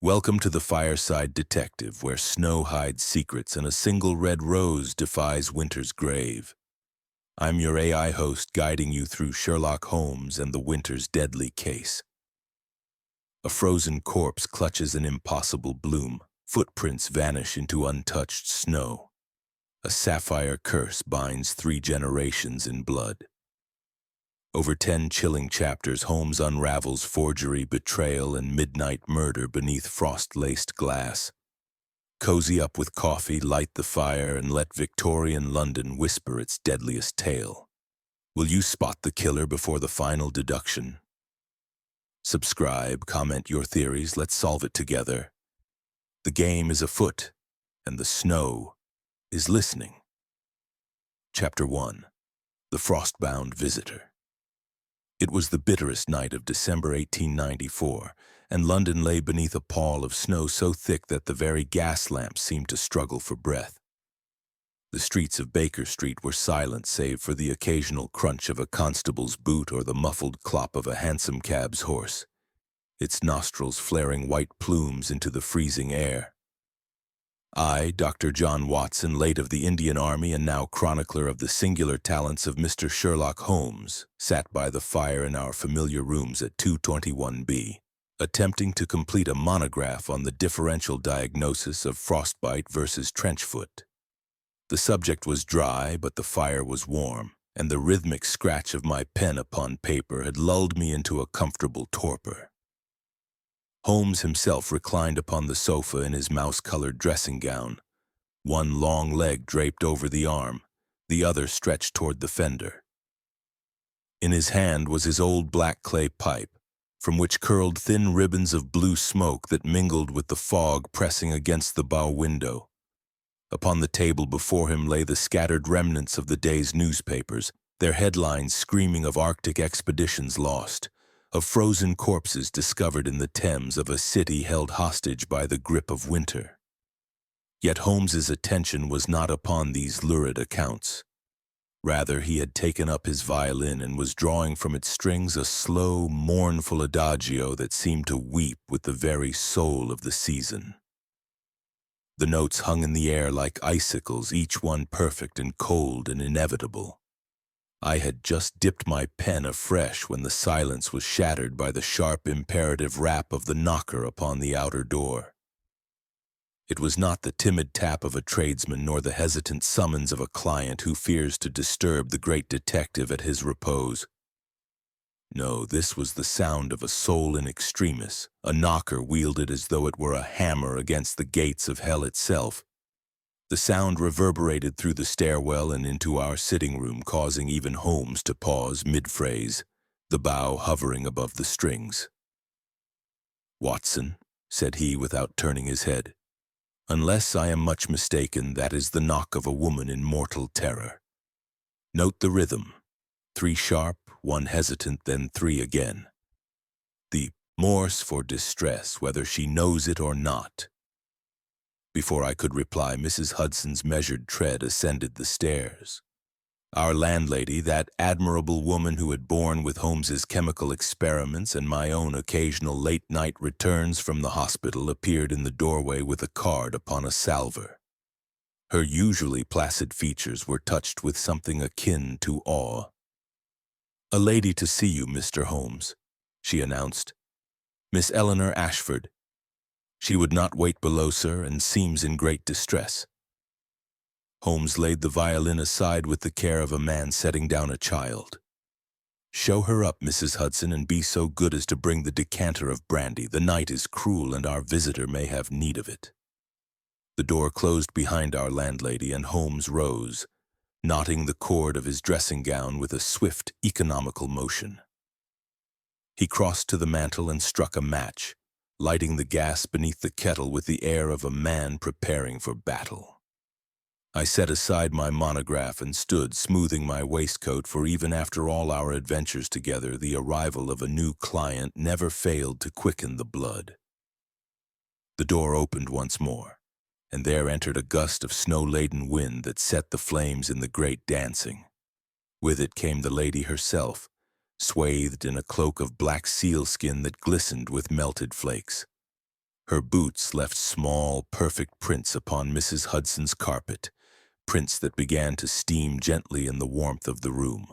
Welcome to the Fireside Detective, where snow hides secrets and a single red rose defies winter's grave. I'm your AI host guiding you through Sherlock Holmes and the winter's deadly case. A frozen corpse clutches an impossible bloom. Footprints vanish into untouched snow. A sapphire curse binds 3 generations in blood. Over 10 chilling chapters, Holmes unravels forgery, betrayal, and midnight murder beneath frost-laced glass. Cozy up with coffee, light the fire, and let Victorian London whisper its deadliest tale. Will you spot the killer before the final deduction? Subscribe, comment your theories, let's solve it together. The game is afoot, and the snow is listening. Chapter 1. The Frostbound Visitor. It was the bitterest night of December 1894, and London lay beneath a pall of snow so thick that the very gas lamps seemed to struggle for breath. The streets of Baker Street were silent save for the occasional crunch of a constable's boot or the muffled clop of a hansom cab's horse, its nostrils flaring white plumes into the freezing air. I, Dr. John Watson, late of the Indian Army and now chronicler of the singular talents of Mr. Sherlock Holmes, sat by the fire in our familiar rooms at 221B, attempting to complete a monograph on the differential diagnosis of frostbite versus trench foot. The subject was dry, but the fire was warm, and the rhythmic scratch of my pen upon paper had lulled me into a comfortable torpor. Holmes himself reclined upon the sofa in his mouse-colored dressing gown, one long leg draped over the arm, the other stretched toward the fender. In his hand was his old black clay pipe, from which curled thin ribbons of blue smoke that mingled with the fog pressing against the bow window. Upon the table before him lay the scattered remnants of the day's newspapers, their headlines screaming of Arctic expeditions lost, of frozen corpses discovered in the Thames, of a city held hostage by the grip of winter. Yet Holmes's attention was not upon these lurid accounts. Rather, he had taken up his violin and was drawing from its strings a slow, mournful adagio that seemed to weep with the very soul of the season. The notes hung in the air like icicles, each one perfect and cold and inevitable. I had just dipped my pen afresh when the silence was shattered by the sharp, imperative rap of the knocker upon the outer door. It was not the timid tap of a tradesman nor the hesitant summons of a client who fears to disturb the great detective at his repose. No, this was the sound of a soul in extremis, a knocker wielded as though it were a hammer against the gates of hell itself. The sound reverberated through the stairwell and into our sitting room, causing even Holmes to pause mid-phrase, the bow hovering above the strings. "Watson," said he without turning his head, "unless I am much mistaken, that is the knock of a woman in mortal terror. Note the rhythm. 3 sharp, 1 hesitant, then 3 again. The Morse for distress, whether she knows it or not." Before I could reply, Mrs. Hudson's measured tread ascended the stairs. Our landlady, that admirable woman who had borne with Holmes's chemical experiments and my own occasional late-night returns from the hospital, appeared in the doorway with a card upon a salver. Her usually placid features were touched with something akin to awe. "A lady to see you, Mr. Holmes," she announced. "Miss Eleanor Ashford. She would not wait below, sir, and seems in great distress." Holmes laid the violin aside with the care of a man setting down a child. "Show her up, Mrs. Hudson, and be so good as to bring the decanter of brandy. The night is cruel, and our visitor may have need of it." The door closed behind our landlady, and Holmes rose, knotting the cord of his dressing gown with a swift, economical motion. He crossed to the mantel and struck a match, lighting the gas beneath the kettle with the air of a man preparing for battle. I set aside my monograph and stood smoothing my waistcoat, for even after all our adventures together, the arrival of a new client never failed to quicken the blood. The door opened once more, and there entered a gust of snow-laden wind that set the flames in the grate dancing. With it came the lady herself, swathed in a cloak of black sealskin that glistened with melted flakes. Her boots left small, perfect prints upon Mrs. Hudson's carpet, prints that began to steam gently in the warmth of the room.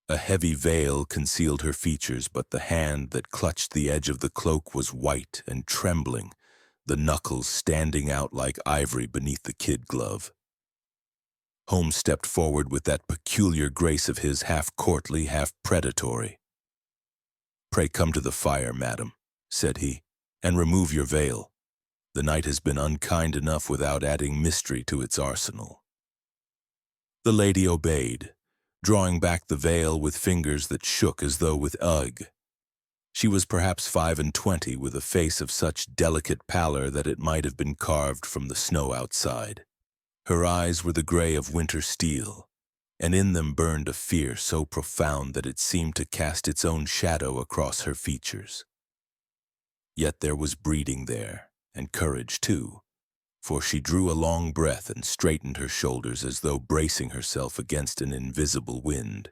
A heavy veil concealed her features, but the hand that clutched the edge of the cloak was white and trembling, the knuckles standing out like ivory beneath the kid glove. Holmes stepped forward with that peculiar grace of his, half courtly, half predatory. "Pray come to the fire, madam," said he, "and remove your veil. The night has been unkind enough without adding mystery to its arsenal." The lady obeyed, drawing back the veil with fingers that shook as though with ague. She was perhaps 25, with a face of such delicate pallor that it might have been carved from the snow outside. Her eyes were the gray of winter steel, and in them burned a fear so profound that it seemed to cast its own shadow across her features. Yet there was breeding there, and courage too, for she drew a long breath and straightened her shoulders as though bracing herself against an invisible wind.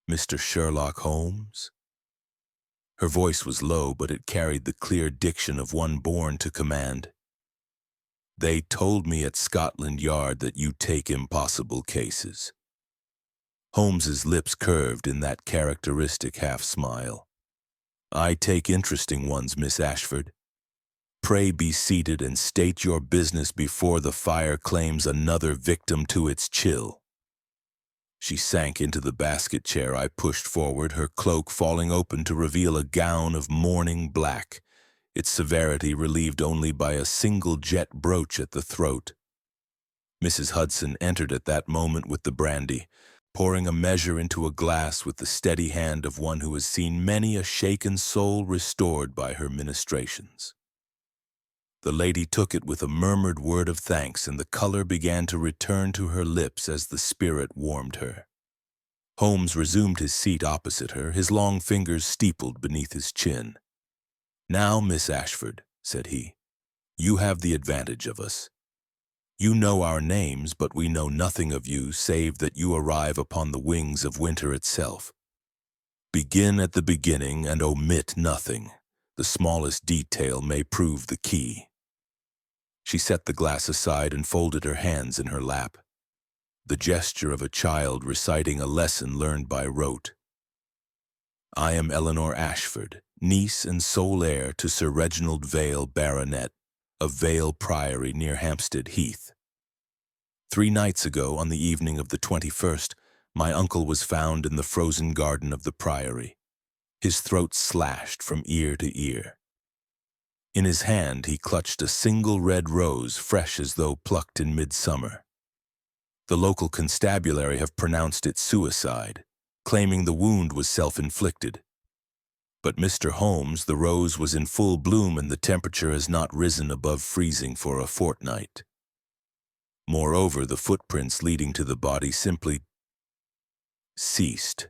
"Mr. Sherlock Holmes?" Her voice was low, but it carried the clear diction of one born to command. "They told me at Scotland Yard that you take impossible cases." Holmes's lips curved in that characteristic half-smile. "I take interesting ones, Miss Ashford. Pray be seated and state your business before the fire claims another victim to its chill." She sank into the basket chair I pushed forward, her cloak falling open to reveal a gown of mourning black, its severity relieved only by a single jet brooch at the throat. Mrs. Hudson entered at that moment with the brandy, pouring a measure into a glass with the steady hand of one who has seen many a shaken soul restored by her ministrations. The lady took it with a murmured word of thanks, and the color began to return to her lips as the spirit warmed her. Holmes resumed his seat opposite her, his long fingers steepled beneath his chin. "Now, Miss Ashford," said he, "you have the advantage of us. You know our names, but we know nothing of you save that you arrive upon the wings of winter itself. Begin at the beginning and omit nothing. The smallest detail may prove the key." She set the glass aside and folded her hands in her lap, the gesture of a child reciting a lesson learned by rote. "I am Eleanor Ashford, niece and sole heir to Sir Reginald Vale, Baronet, of Vale Priory near Hampstead Heath. 3 nights ago, on the evening of the 21st, my uncle was found in the frozen garden of the Priory, his throat slashed from ear to ear. In his hand he clutched a single red rose, fresh as though plucked in midsummer. The local constabulary have pronounced it suicide, claiming the wound was self-inflicted. But Mr. Holmes, the rose was in full bloom and the temperature has not risen above freezing for a fortnight. Moreover, the footprints leading to the body simply ceased,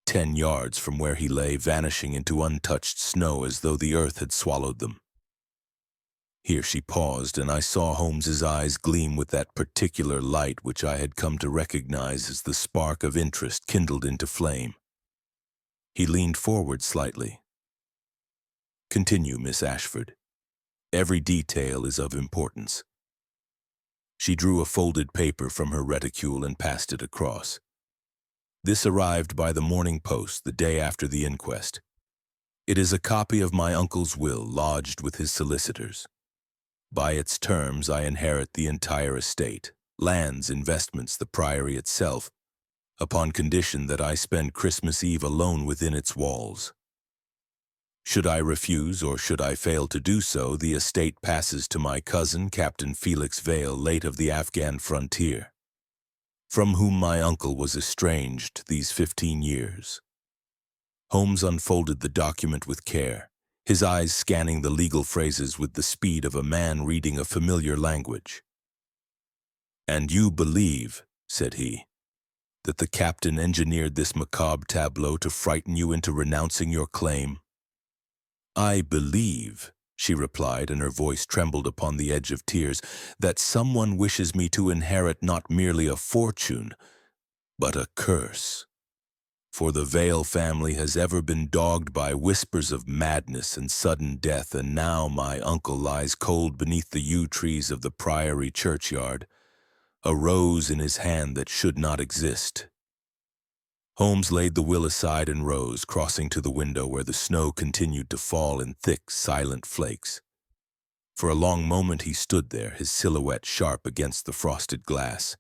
10 yards from where he lay, vanishing into untouched snow as though the earth had swallowed them." Here she paused, and I saw Holmes's eyes gleam with that particular light which I had come to recognize as the spark of interest kindled into flame. He leaned forward slightly. "Continue, Miss Ashford. Every detail is of importance." She drew a folded paper from her reticule and passed it across. "This arrived by the morning post the day after the inquest. It is a copy of my uncle's will lodged with his solicitors. By its terms, I inherit the entire estate, lands, investments, the priory itself, upon condition that I spend Christmas Eve alone within its walls. Should I refuse, or should I fail to do so, the estate passes to my cousin, Captain Felix Vale, late of the Afghan frontier, from whom my uncle was estranged these 15 years. Holmes unfolded the document with care, his eyes scanning the legal phrases with the speed of a man reading a familiar language. "And you believe," said he, "that the captain engineered this macabre tableau to frighten you into renouncing your claim?" "I believe," she replied, and her voice trembled upon the edge of tears, "that someone wishes me to inherit not merely a fortune, but a curse. For the Vale family has ever been dogged by whispers of madness and sudden death, and now my uncle lies cold beneath the yew trees of the Priory churchyard, a rose in his hand that should not exist. Holmes laid the will aside and rose, crossing to the window where the snow continued to fall in thick, silent flakes. For a long moment he stood there, his silhouette sharp against the frosted glass,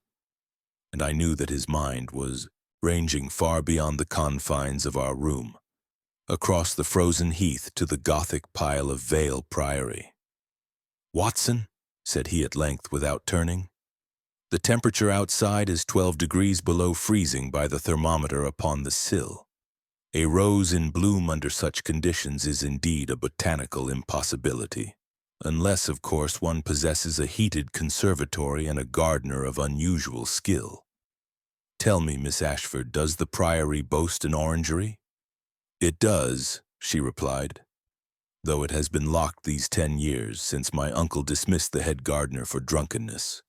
and I knew that his mind was ranging far beyond the confines of our room, across the frozen heath to the Gothic pile of Vale Priory. "Watson," said he at length without turning, "the temperature outside is 12 degrees below freezing by the thermometer upon the sill. A rose in bloom under such conditions is indeed a botanical impossibility, unless, of course, one possesses a heated conservatory and a gardener of unusual skill. Tell me, Miss Ashford, does the Priory boast an orangery?" "It does," she replied, "though it has been locked these 10 years, since my uncle dismissed the head gardener for drunkenness.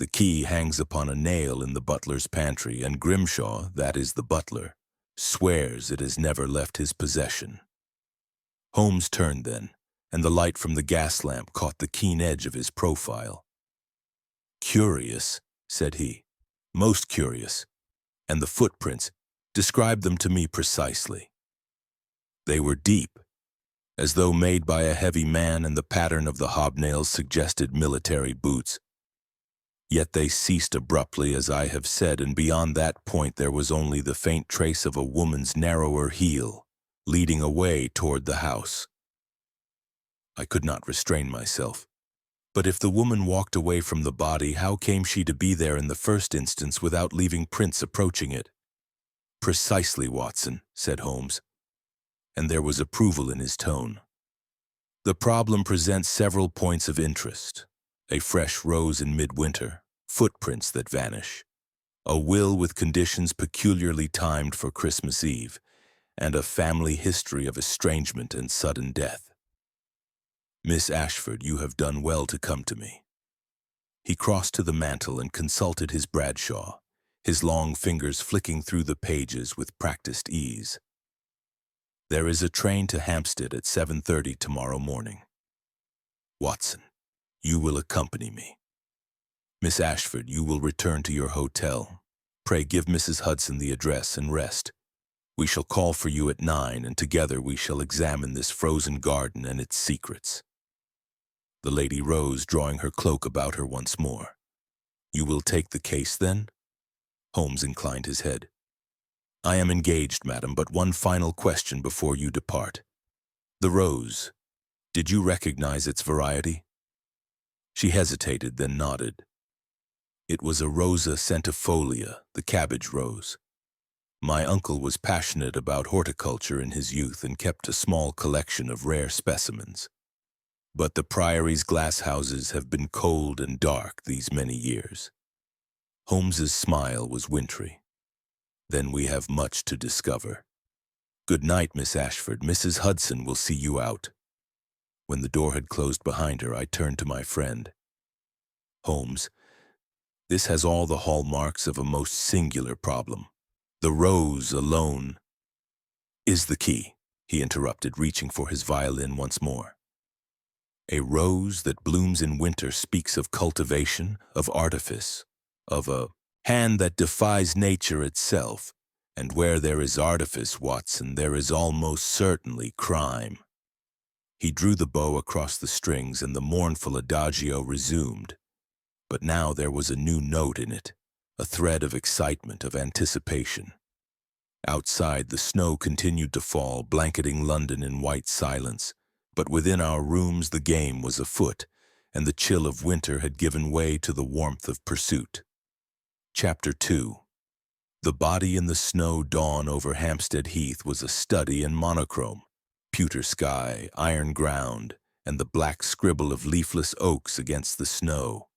The key hangs upon a nail in the butler's pantry, and Grimshaw, that is the butler, swears it has never left his possession." Holmes turned then, and the light from the gas lamp caught the keen edge of his profile. "Curious," said he. "Most curious. And the footprints, describe them to me precisely." "They were deep, as though made by a heavy man, and the pattern of the hobnails suggested military boots. Yet they ceased abruptly, as I have said, and beyond that point there was only the faint trace of a woman's narrower heel, leading away toward the house." I could not restrain myself. But if the woman walked away from the body, how came she to be there in the first instance without leaving prints approaching it? "Precisely, Watson," said Holmes, and there was approval in his tone. "The problem presents several points of interest. A fresh rose in midwinter, footprints that vanish, a will with conditions peculiarly timed for Christmas Eve, and a family history of estrangement and sudden death. Miss Ashford, you have done well to come to me." He crossed to the mantel and consulted his Bradshaw, his long fingers flicking through the pages with practiced ease. "There is a train to Hampstead at 7:30 tomorrow morning. Watson, you will accompany me. Miss Ashford, you will return to your hotel. Pray give Mrs. Hudson the address and rest. We shall call for you at 9, and together we shall examine this frozen garden and its secrets." The lady rose, drawing her cloak about her once more. "You will take the case, then?" Holmes inclined his head. "I am engaged, madam, but one final question before you depart. The rose, did you recognize its variety?" She hesitated, then nodded. "It was a Rosa centifolia, the cabbage rose. My uncle was passionate about horticulture in his youth and kept a small collection of rare specimens. But the Priory's glass houses have been cold and dark these many years." Holmes's smile was wintry. "Then we have much to discover. Good night, Miss Ashford. Mrs. Hudson will see you out." When the door had closed behind her, I turned to my friend. "Holmes, this has all the hallmarks of a most singular problem. The rose alone—" "Is the key," he interrupted, reaching for his violin once more. "A rose that blooms in winter speaks of cultivation, of artifice, of a hand that defies nature itself, and where there is artifice, Watson, there is almost certainly crime." He drew the bow across the strings, and the mournful adagio resumed. But now there was a new note in it, a thread of excitement, of anticipation. Outside, the snow continued to fall, blanketing London in white silence. But within our rooms the game was afoot, and the chill of winter had given way to the warmth of pursuit. Chapter 2. The body in the snow dawn over Hampstead Heath was a study in monochrome, pewter sky, iron ground, and the black scribble of leafless oaks against the snow.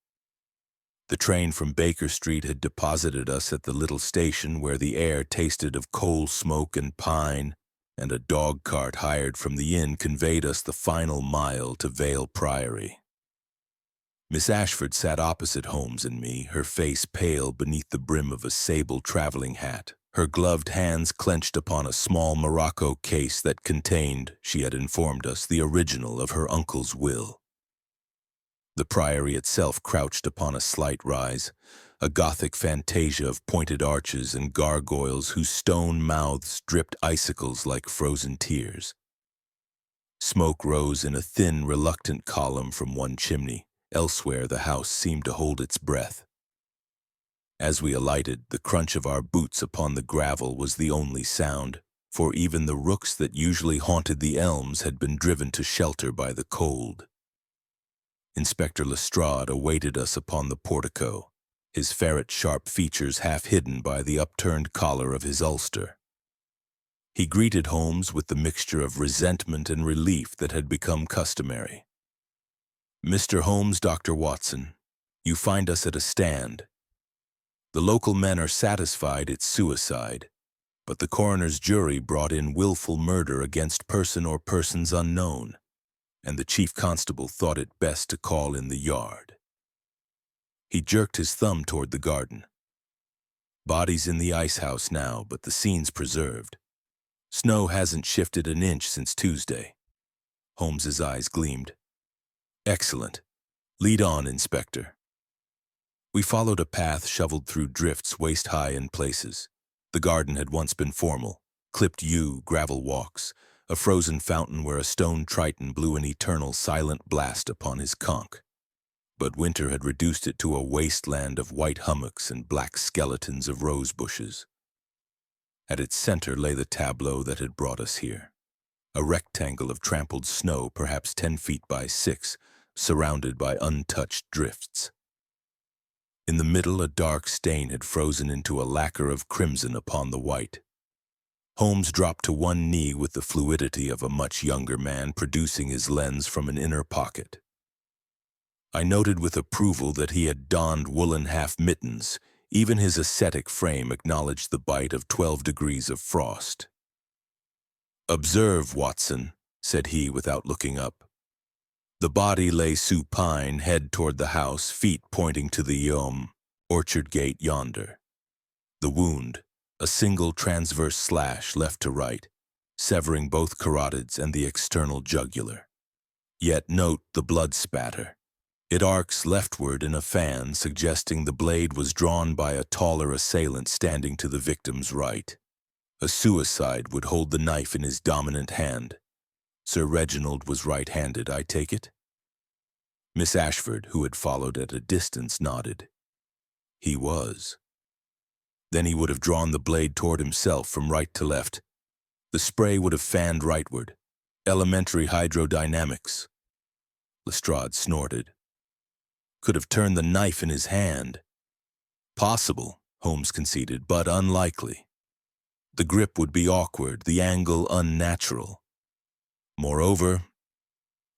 The train from Baker Street had deposited us at the little station where the air tasted of coal smoke and pine, and a dog cart hired from the inn conveyed us the final mile to Vale Priory. Miss Ashford sat opposite Holmes and me, her face pale beneath the brim of a sable traveling hat, her gloved hands clenched upon a small morocco case that contained, she had informed us, the original of her uncle's will. The priory itself crouched upon a slight rise, a Gothic fantasia of pointed arches and gargoyles whose stone mouths dripped icicles like frozen tears. Smoke rose in a thin, reluctant column from one chimney. Elsewhere, the house seemed to hold its breath. As we alighted, the crunch of our boots upon the gravel was the only sound, for even the rooks that usually haunted the elms had been driven to shelter by the cold. Inspector Lestrade awaited us upon the portico, his ferret-sharp features half hidden by the upturned collar of his ulster. He greeted Holmes with the mixture of resentment and relief that had become customary. "Mr. Holmes, Dr. Watson, you find us at a stand. The local men are satisfied it's suicide, but the coroner's jury brought in willful murder against person or persons unknown, and the chief constable thought it best to call in the yard." He jerked his thumb toward the garden. "Bodies in the ice house now, but the scene's preserved. Snow hasn't shifted an inch since Tuesday." Holmes's eyes gleamed. "Excellent. Lead on, Inspector." We followed a path shoveled through drifts waist-high in places. The garden had once been formal, clipped yew, gravel walks, a frozen fountain where a stone triton blew an eternal silent blast upon his conch. But winter had reduced it to a wasteland of white hummocks and black skeletons of rose bushes. At its center lay the tableau that had brought us here, a rectangle of trampled snow perhaps 10 feet by 6, surrounded by untouched drifts. In the middle, a dark stain had frozen into a lacquer of crimson upon the white. Holmes dropped to one knee with the fluidity of a much younger man producing his lens from an inner pocket. I noted with approval that he had donned woolen half-mittens. Even his ascetic frame acknowledged the bite of 12 degrees of frost. "Observe, Watson," said he without looking up. The body lay supine, head toward the house, feet pointing to the orchard gate yonder. The wound, a single transverse slash left to right, severing both carotids and the external jugular. Yet note the blood spatter. It arcs leftward in a fan, suggesting the blade was drawn by a taller assailant standing to the victim's right. A suicide would hold the knife in his dominant hand. Sir Reginald was right-handed, I take it? Miss Ashford, who had followed at a distance, nodded. He was. Then he would have drawn the blade toward himself from right to left. The spray would have fanned rightward. Elementary hydrodynamics. Lestrade snorted. Could have turned the knife in his hand. Possible, Holmes conceded, but unlikely. The grip would be awkward, the angle unnatural. Moreover,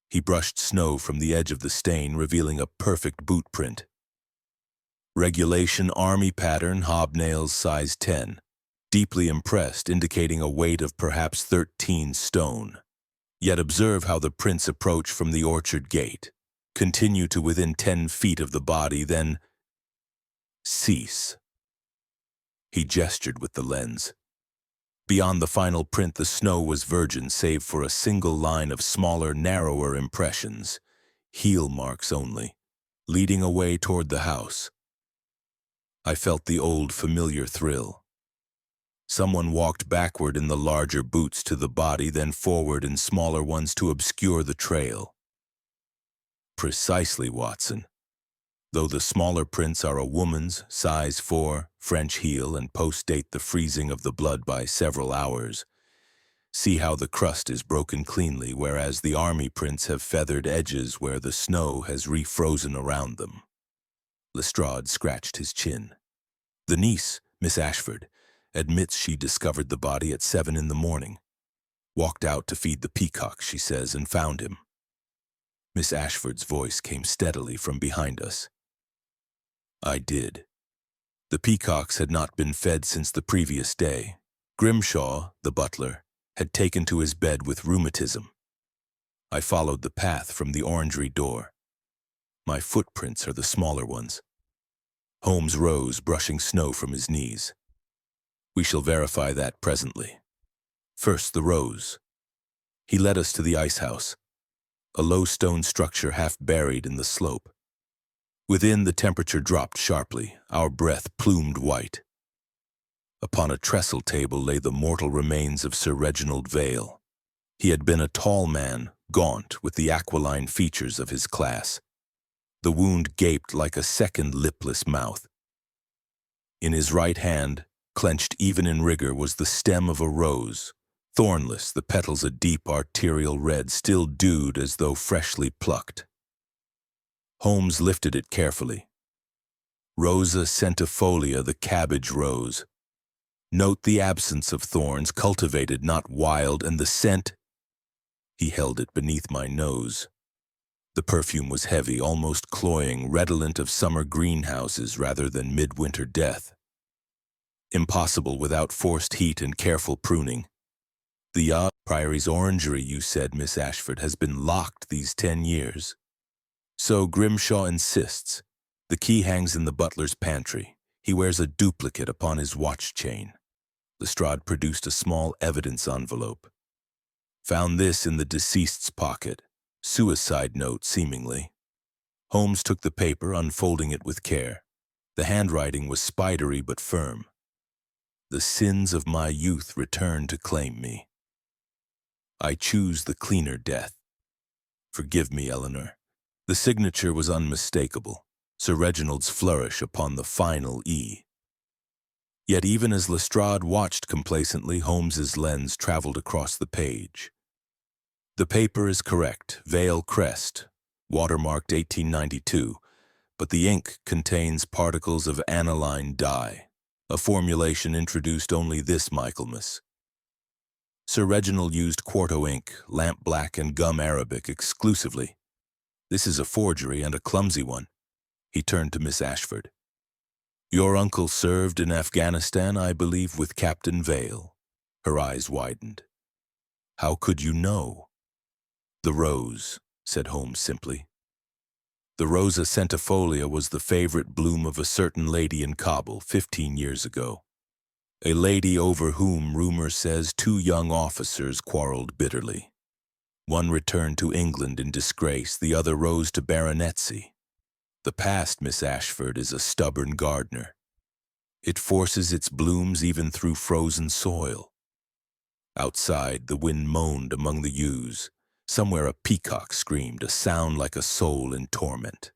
he brushed snow from the edge of the stain, revealing a perfect boot print. Regulation army pattern, hobnails size 10. Deeply impressed, indicating a weight of perhaps 13 stone. Yet observe how the prints approach from the orchard gate. Continue to within 10 feet of the body, then cease. He gestured with the lens. Beyond the final print, the snow was virgin, save for a single line of smaller, narrower impressions, heel marks only, leading away toward the house. I felt the old familiar thrill. Someone walked backward in the larger boots to the body, then forward in smaller ones to obscure the trail. Precisely, Watson. Though the smaller prints are a woman's, size 4, French heel, and post-date the freezing of the blood by several hours. See how the crust is broken cleanly, whereas the army prints have feathered edges where the snow has refrozen around them. Lestrade scratched his chin. The niece, Miss Ashford, admits she discovered the body at 7 in the morning. Walked out to feed the peacock, she says, and found him. Miss Ashford's voice came steadily from behind us. I did. The peacocks had not been fed since the previous day. Grimshaw, the butler, had taken to his bed with rheumatism. I followed the path from the orangery door. My footprints are the smaller ones. Holmes rose, brushing snow from his knees. We shall verify that presently. First, the rose. He led us to the ice house, a low stone structure half buried in the slope. Within, the temperature dropped sharply, our breath plumed white. Upon a trestle table lay the mortal remains of Sir Reginald Vale. He had been a tall man, gaunt with the aquiline features of his class. The wound gaped like a second lipless mouth. In his right hand, clenched even in rigor, was the stem of a rose, thornless, the petals a deep arterial red, still dewed as though freshly plucked. Holmes lifted it carefully. Rosa centifolia, the cabbage rose. Note the absence of thorns, cultivated, not wild, and the scent. He held it beneath my nose. The perfume was heavy, almost cloying, redolent of summer greenhouses rather than midwinter death. Impossible without forced heat and careful pruning. The Priory's orangery, you said, Miss Ashford, has been locked these 10 years. So Grimshaw insists. The key hangs in the butler's pantry. He wears a duplicate upon his watch chain. Lestrade produced a small evidence envelope. Found this in the deceased's pocket. Suicide note, seemingly. Holmes took the paper, unfolding it with care. The handwriting was spidery but firm. The sins of my youth return to claim me. I choose the cleaner death. Forgive me, Eleanor. The signature was unmistakable, Sir Reginald's flourish upon the final E. Yet even as Lestrade watched complacently, Holmes's lens traveled across the page. The paper is correct, Vale Crest, watermarked 1892, but the ink contains particles of aniline dye, a formulation introduced only this Michaelmas. Sir Reginald used quarto ink, lampblack, and gum arabic exclusively. This is a forgery, and a clumsy one. He turned to Miss Ashford. Your uncle served in Afghanistan, I believe, with Captain Vale. Her eyes widened. How could you know? The rose, said Holmes simply. The Rosa centifolia was the favorite bloom of a certain lady in Kabul 15 years ago. A lady over whom, rumor says, 2 young officers quarreled bitterly. One returned to England in disgrace, the other rose to baronetcy. The past, Miss Ashford, is a stubborn gardener. It forces its blooms even through frozen soil. Outside, the wind moaned among the yews. Somewhere a peacock screamed, a sound like a soul in torment.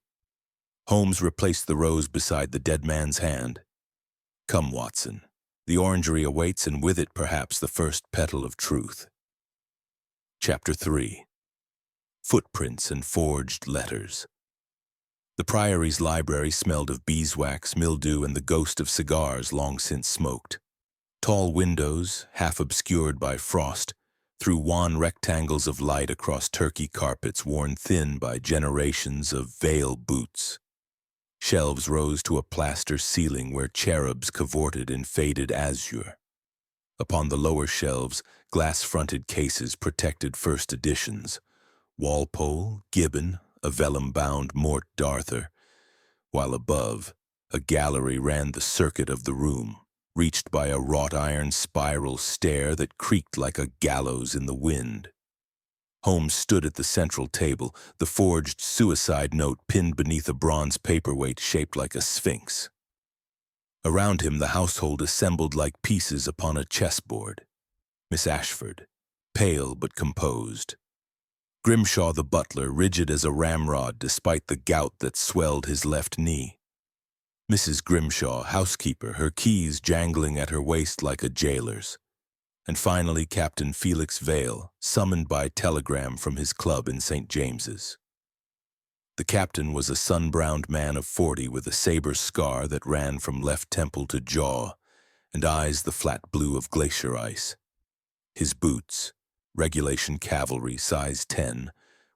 Holmes replaced the rose beside the dead man's hand. Come, Watson. The orangery awaits, and with it perhaps the first petal of truth. Chapter 3. Footprints and Forged Letters. The Priory's library smelled of beeswax, mildew, and the ghost of cigars long since smoked. Tall windows, half obscured by frost, threw wan rectangles of light across turkey carpets worn thin by generations of Vale boots. Shelves rose to a plaster ceiling where cherubs cavorted in faded azure. Upon the lower shelves, glass-fronted cases protected first editions. Walpole, Gibbon, a vellum-bound Mort d'Arthur, while above, a gallery ran the circuit of the room, reached by a wrought-iron spiral stair that creaked like a gallows in the wind. Holmes stood at the central table, the forged suicide note pinned beneath a bronze paperweight shaped like a sphinx. Around him the household assembled like pieces upon a chessboard. Miss Ashford, pale but composed. Grimshaw the butler, rigid as a ramrod despite the gout that swelled his left knee. Mrs. Grimshaw, housekeeper, her keys jangling at her waist like a jailer's. And finally Captain Felix Vale, summoned by telegram from his club in St. James's. The captain was a sun-browned man of 40 with a saber scar that ran from left temple to jaw, and eyes the flat blue of glacier ice. His boots, regulation cavalry, size 10,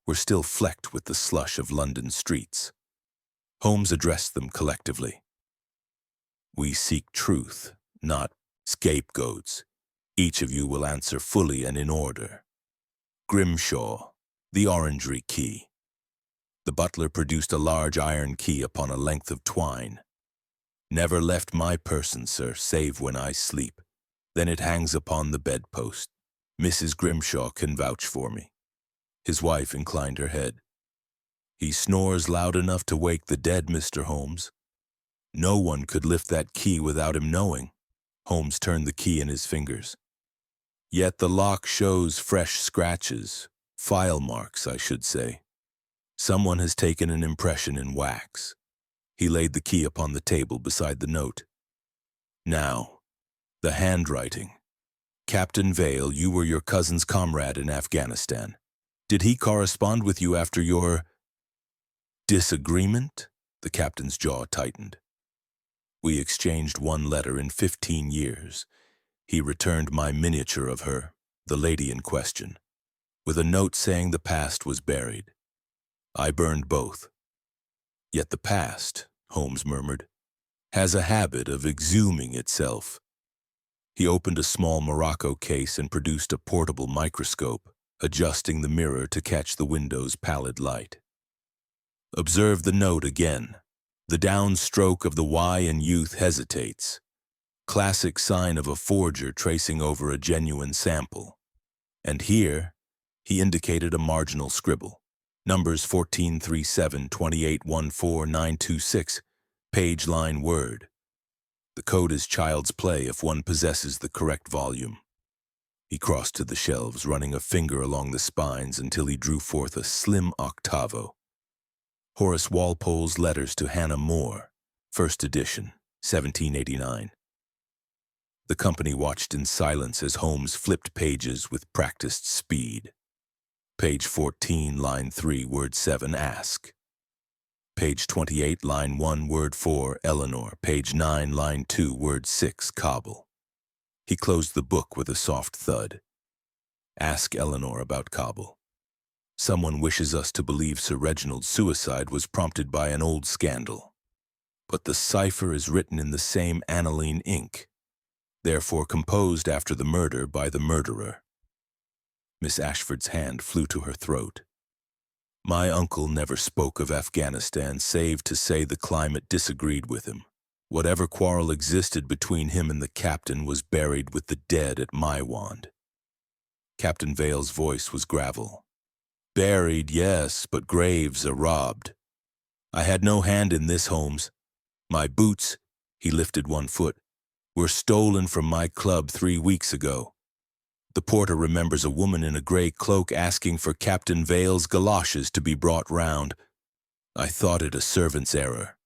were still flecked with the slush of London streets. Holmes addressed them collectively. We seek truth, not scapegoats. Each of you will answer fully and in order. Grimshaw, the orangery key. The butler produced a large iron key upon a length of twine. Never left my person, sir, save when I sleep. Then it hangs upon the bedpost. Mrs. Grimshaw can vouch for me." His wife inclined her head. "He snores loud enough to wake the dead, Mr. Holmes. No one could lift that key without him knowing." Holmes turned the key in his fingers. "Yet the lock shows fresh scratches, file marks, I should say. Someone has taken an impression in wax." He laid the key upon the table beside the note. "Now, the handwriting. Captain Vale, you were your cousin's comrade in Afghanistan. Did he correspond with you after your disagreement?" The captain's jaw tightened. "We exchanged one letter in 15 years. He returned my miniature of her, the lady in question, with a note saying the past was buried. I burned both. Yet the past," Holmes murmured, "has a habit of exhuming itself." He opened a small Morocco case and produced a portable microscope, adjusting the mirror to catch the window's pallid light. "Observe the note again. The downstroke of the Y in youth hesitates. Classic sign of a forger tracing over a genuine sample. And here," he indicated a marginal scribble. "Numbers 1437281496, page line word. The code is child's play if one possesses the correct volume." He crossed to the shelves, running a finger along the spines until he drew forth a slim octavo. Horace Walpole's Letters to Hannah More, first edition, 1789. The company watched in silence as Holmes flipped pages with practiced speed. Page 14, line 3, word 7, ask. Page 28, line 1, word 4, Eleanor. Page 9, line 2, word 6, Cobble. He closed the book with a soft thud. "Ask Eleanor about Cobble. Someone wishes us to believe Sir Reginald's suicide was prompted by an old scandal. But the cipher is written in the same aniline ink, therefore composed after the murder by the murderer." Miss Ashford's hand flew to her throat. "My uncle never spoke of Afghanistan save to say the climate disagreed with him. Whatever quarrel existed between him and the captain was buried with the dead at Maiwand." Captain Vale's voice was gravel. "Buried, yes, but graves are robbed. I had no hand in this, Holmes. My boots," he lifted one foot, "were stolen from my club 3 weeks ago. The porter remembers a woman in a gray cloak asking for Captain Vale's galoshes to be brought round. I thought it a servant's error."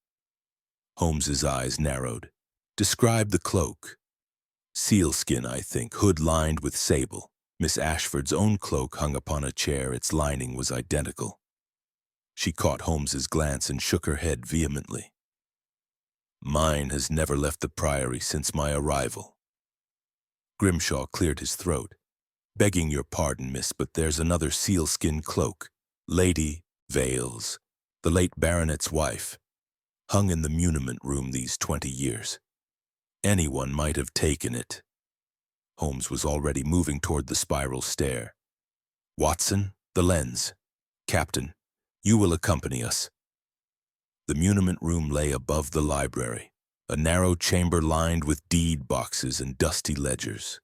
Holmes's eyes narrowed. "Describe the cloak." "Sealskin, I think, hood lined with sable. Miss Ashford's own cloak hung upon a chair. Its lining was identical." She caught Holmes's glance and shook her head vehemently. "Mine has never left the Priory since my arrival." Grimshaw cleared his throat. "Begging your pardon, miss, but there's another sealskin cloak. Lady Vale's, the late baronet's wife. Hung in the muniment room these 20 years. Anyone might have taken it." Holmes was already moving toward the spiral stair. "Watson, the lens. Captain, you will accompany us." The muniment room lay above the library, a narrow chamber lined with deed boxes and dusty ledgers.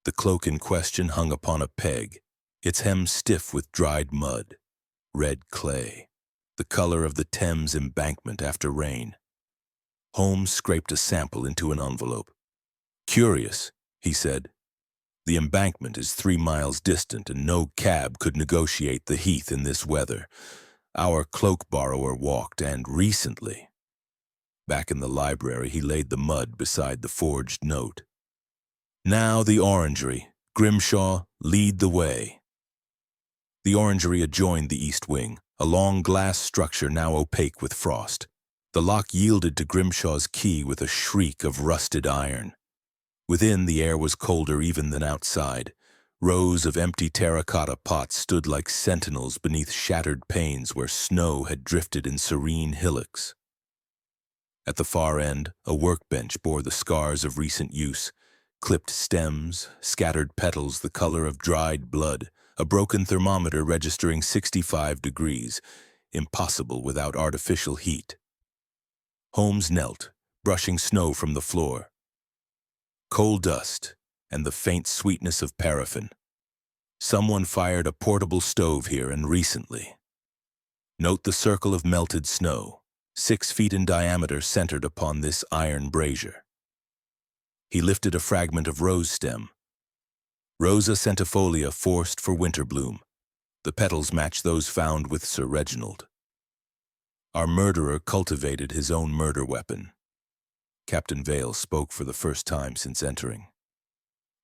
The cloak in question hung upon a peg, its hem stiff with dried mud, red clay, the color of the Thames embankment after rain. Holmes scraped a sample into an envelope. "Curious," he said. "The embankment is 3 miles distant, and no cab could negotiate the heath in this weather. Our cloak borrower walked, and recently." Back in the library, he laid the mud beside the forged note. "Now the orangery. Grimshaw, lead the way." The orangery adjoined the east wing, a long glass structure now opaque with frost. The lock yielded to Grimshaw's key with a shriek of rusted iron. Within, the air was colder even than outside. Rows of empty terracotta pots stood like sentinels beneath shattered panes where snow had drifted in serene hillocks. At the far end, a workbench bore the scars of recent use, clipped stems, scattered petals the color of dried blood, a broken thermometer registering 65 degrees, impossible without artificial heat. Holmes knelt, brushing snow from the floor. coal dust, and the faint sweetness of paraffin. Someone fired a portable stove here and recently. Note the circle of melted snow, 6 feet in diameter, centered upon this iron brazier. He lifted a fragment of rose stem. Rosa centifolia forced for winter bloom. The petals match those found with Sir Reginald. Our murderer cultivated his own murder weapon. Captain Vale spoke for the first time since entering.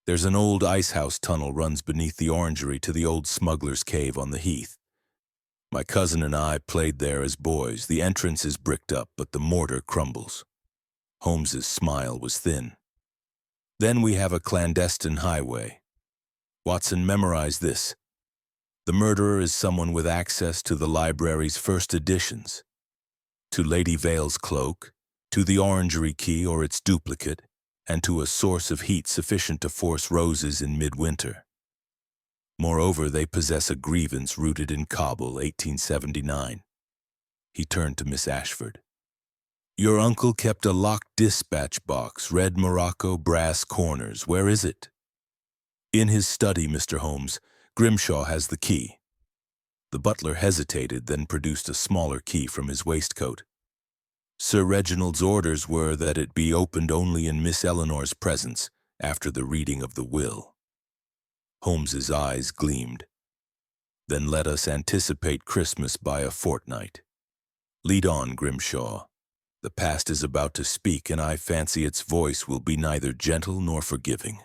There's an old icehouse tunnel runs beneath the orangery to the old smuggler's cave on the heath. My cousin and I played there as boys. The entrance is bricked up, but the mortar crumbles. Holmes's smile was thin. Then we have a clandestine highway. Watson, memorize this. The murderer is someone with access to the library's first editions, to Lady Vale's cloak, to the orangery key or its duplicate, and to a source of heat sufficient to force roses in midwinter. Moreover, they possess a grievance rooted in Kabul, 1879. He turned to Miss Ashford. Your uncle kept a locked dispatch box, red morocco, brass corners. Where is it? In his study, Mr. Holmes. Grimshaw has the key. The butler hesitated, then produced a smaller key from his waistcoat. Sir Reginald's orders were that it be opened only in Miss Eleanor's presence, after the reading of the will. Holmes's eyes gleamed. Then let us anticipate Christmas by a fortnight. Lead on, Grimshaw. The past is about to speak, and I fancy its voice will be neither gentle nor forgiving.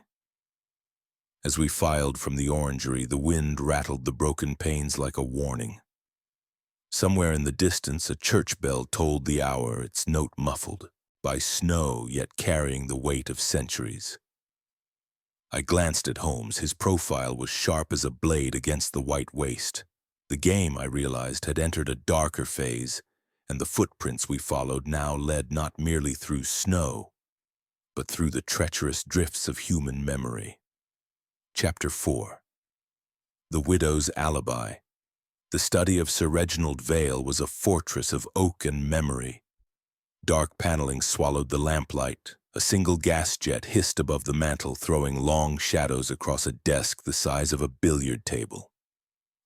As we filed from the orangery, the wind rattled the broken panes like a warning. Somewhere in the distance, a church bell tolled the hour, its note muffled by snow, yet carrying the weight of centuries. I glanced at Holmes. His profile was sharp as a blade against the white waste. The game, I realized, had entered a darker phase, and the footprints we followed now led not merely through snow, but through the treacherous drifts of human memory. Chapter 4. The Widow's Alibi. The study of Sir Reginald Vale was a fortress of oak and memory. Dark paneling swallowed the lamplight. A single gas jet hissed above the mantel, throwing long shadows across a desk the size of a billiard table.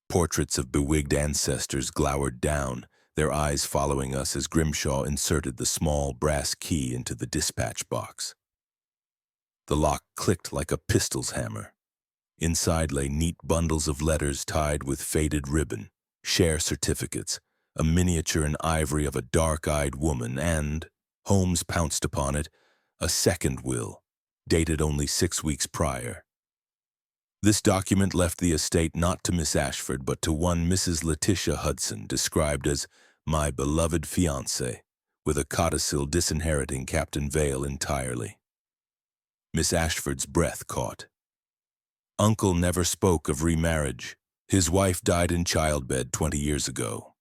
Portraits of bewigged ancestors glowered down, their eyes following us as Grimshaw inserted the small brass key into the dispatch box. The lock clicked like a pistol's hammer. Inside lay neat bundles of letters tied with faded ribbon, share certificates, a miniature in ivory of a dark-eyed woman, and, Holmes pounced upon it, a second will, dated only 6 weeks prior. This document left the estate not to Miss Ashford, but to one Mrs. Letitia Hudson, described as my beloved fiancée, with a codicil disinheriting Captain Vale entirely. Miss Ashford's breath caught. Uncle never spoke of remarriage. His wife died in childbed 20 years ago.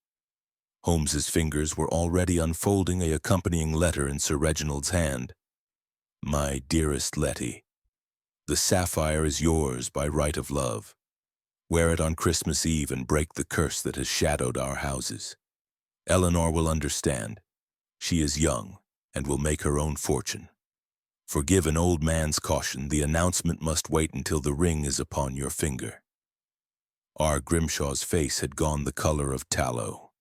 Holmes's fingers were already unfolding a accompanying letter in Sir Reginald's hand. My dearest Letty, the sapphire is yours by right of love. Wear it on Christmas Eve and break the curse that has shadowed our houses. Eleanor will understand. She is young and will make her own fortune. Forgive an old man's caution. The announcement must wait until the ring is upon your finger. R. Grimshaw's face had gone the color of tallow.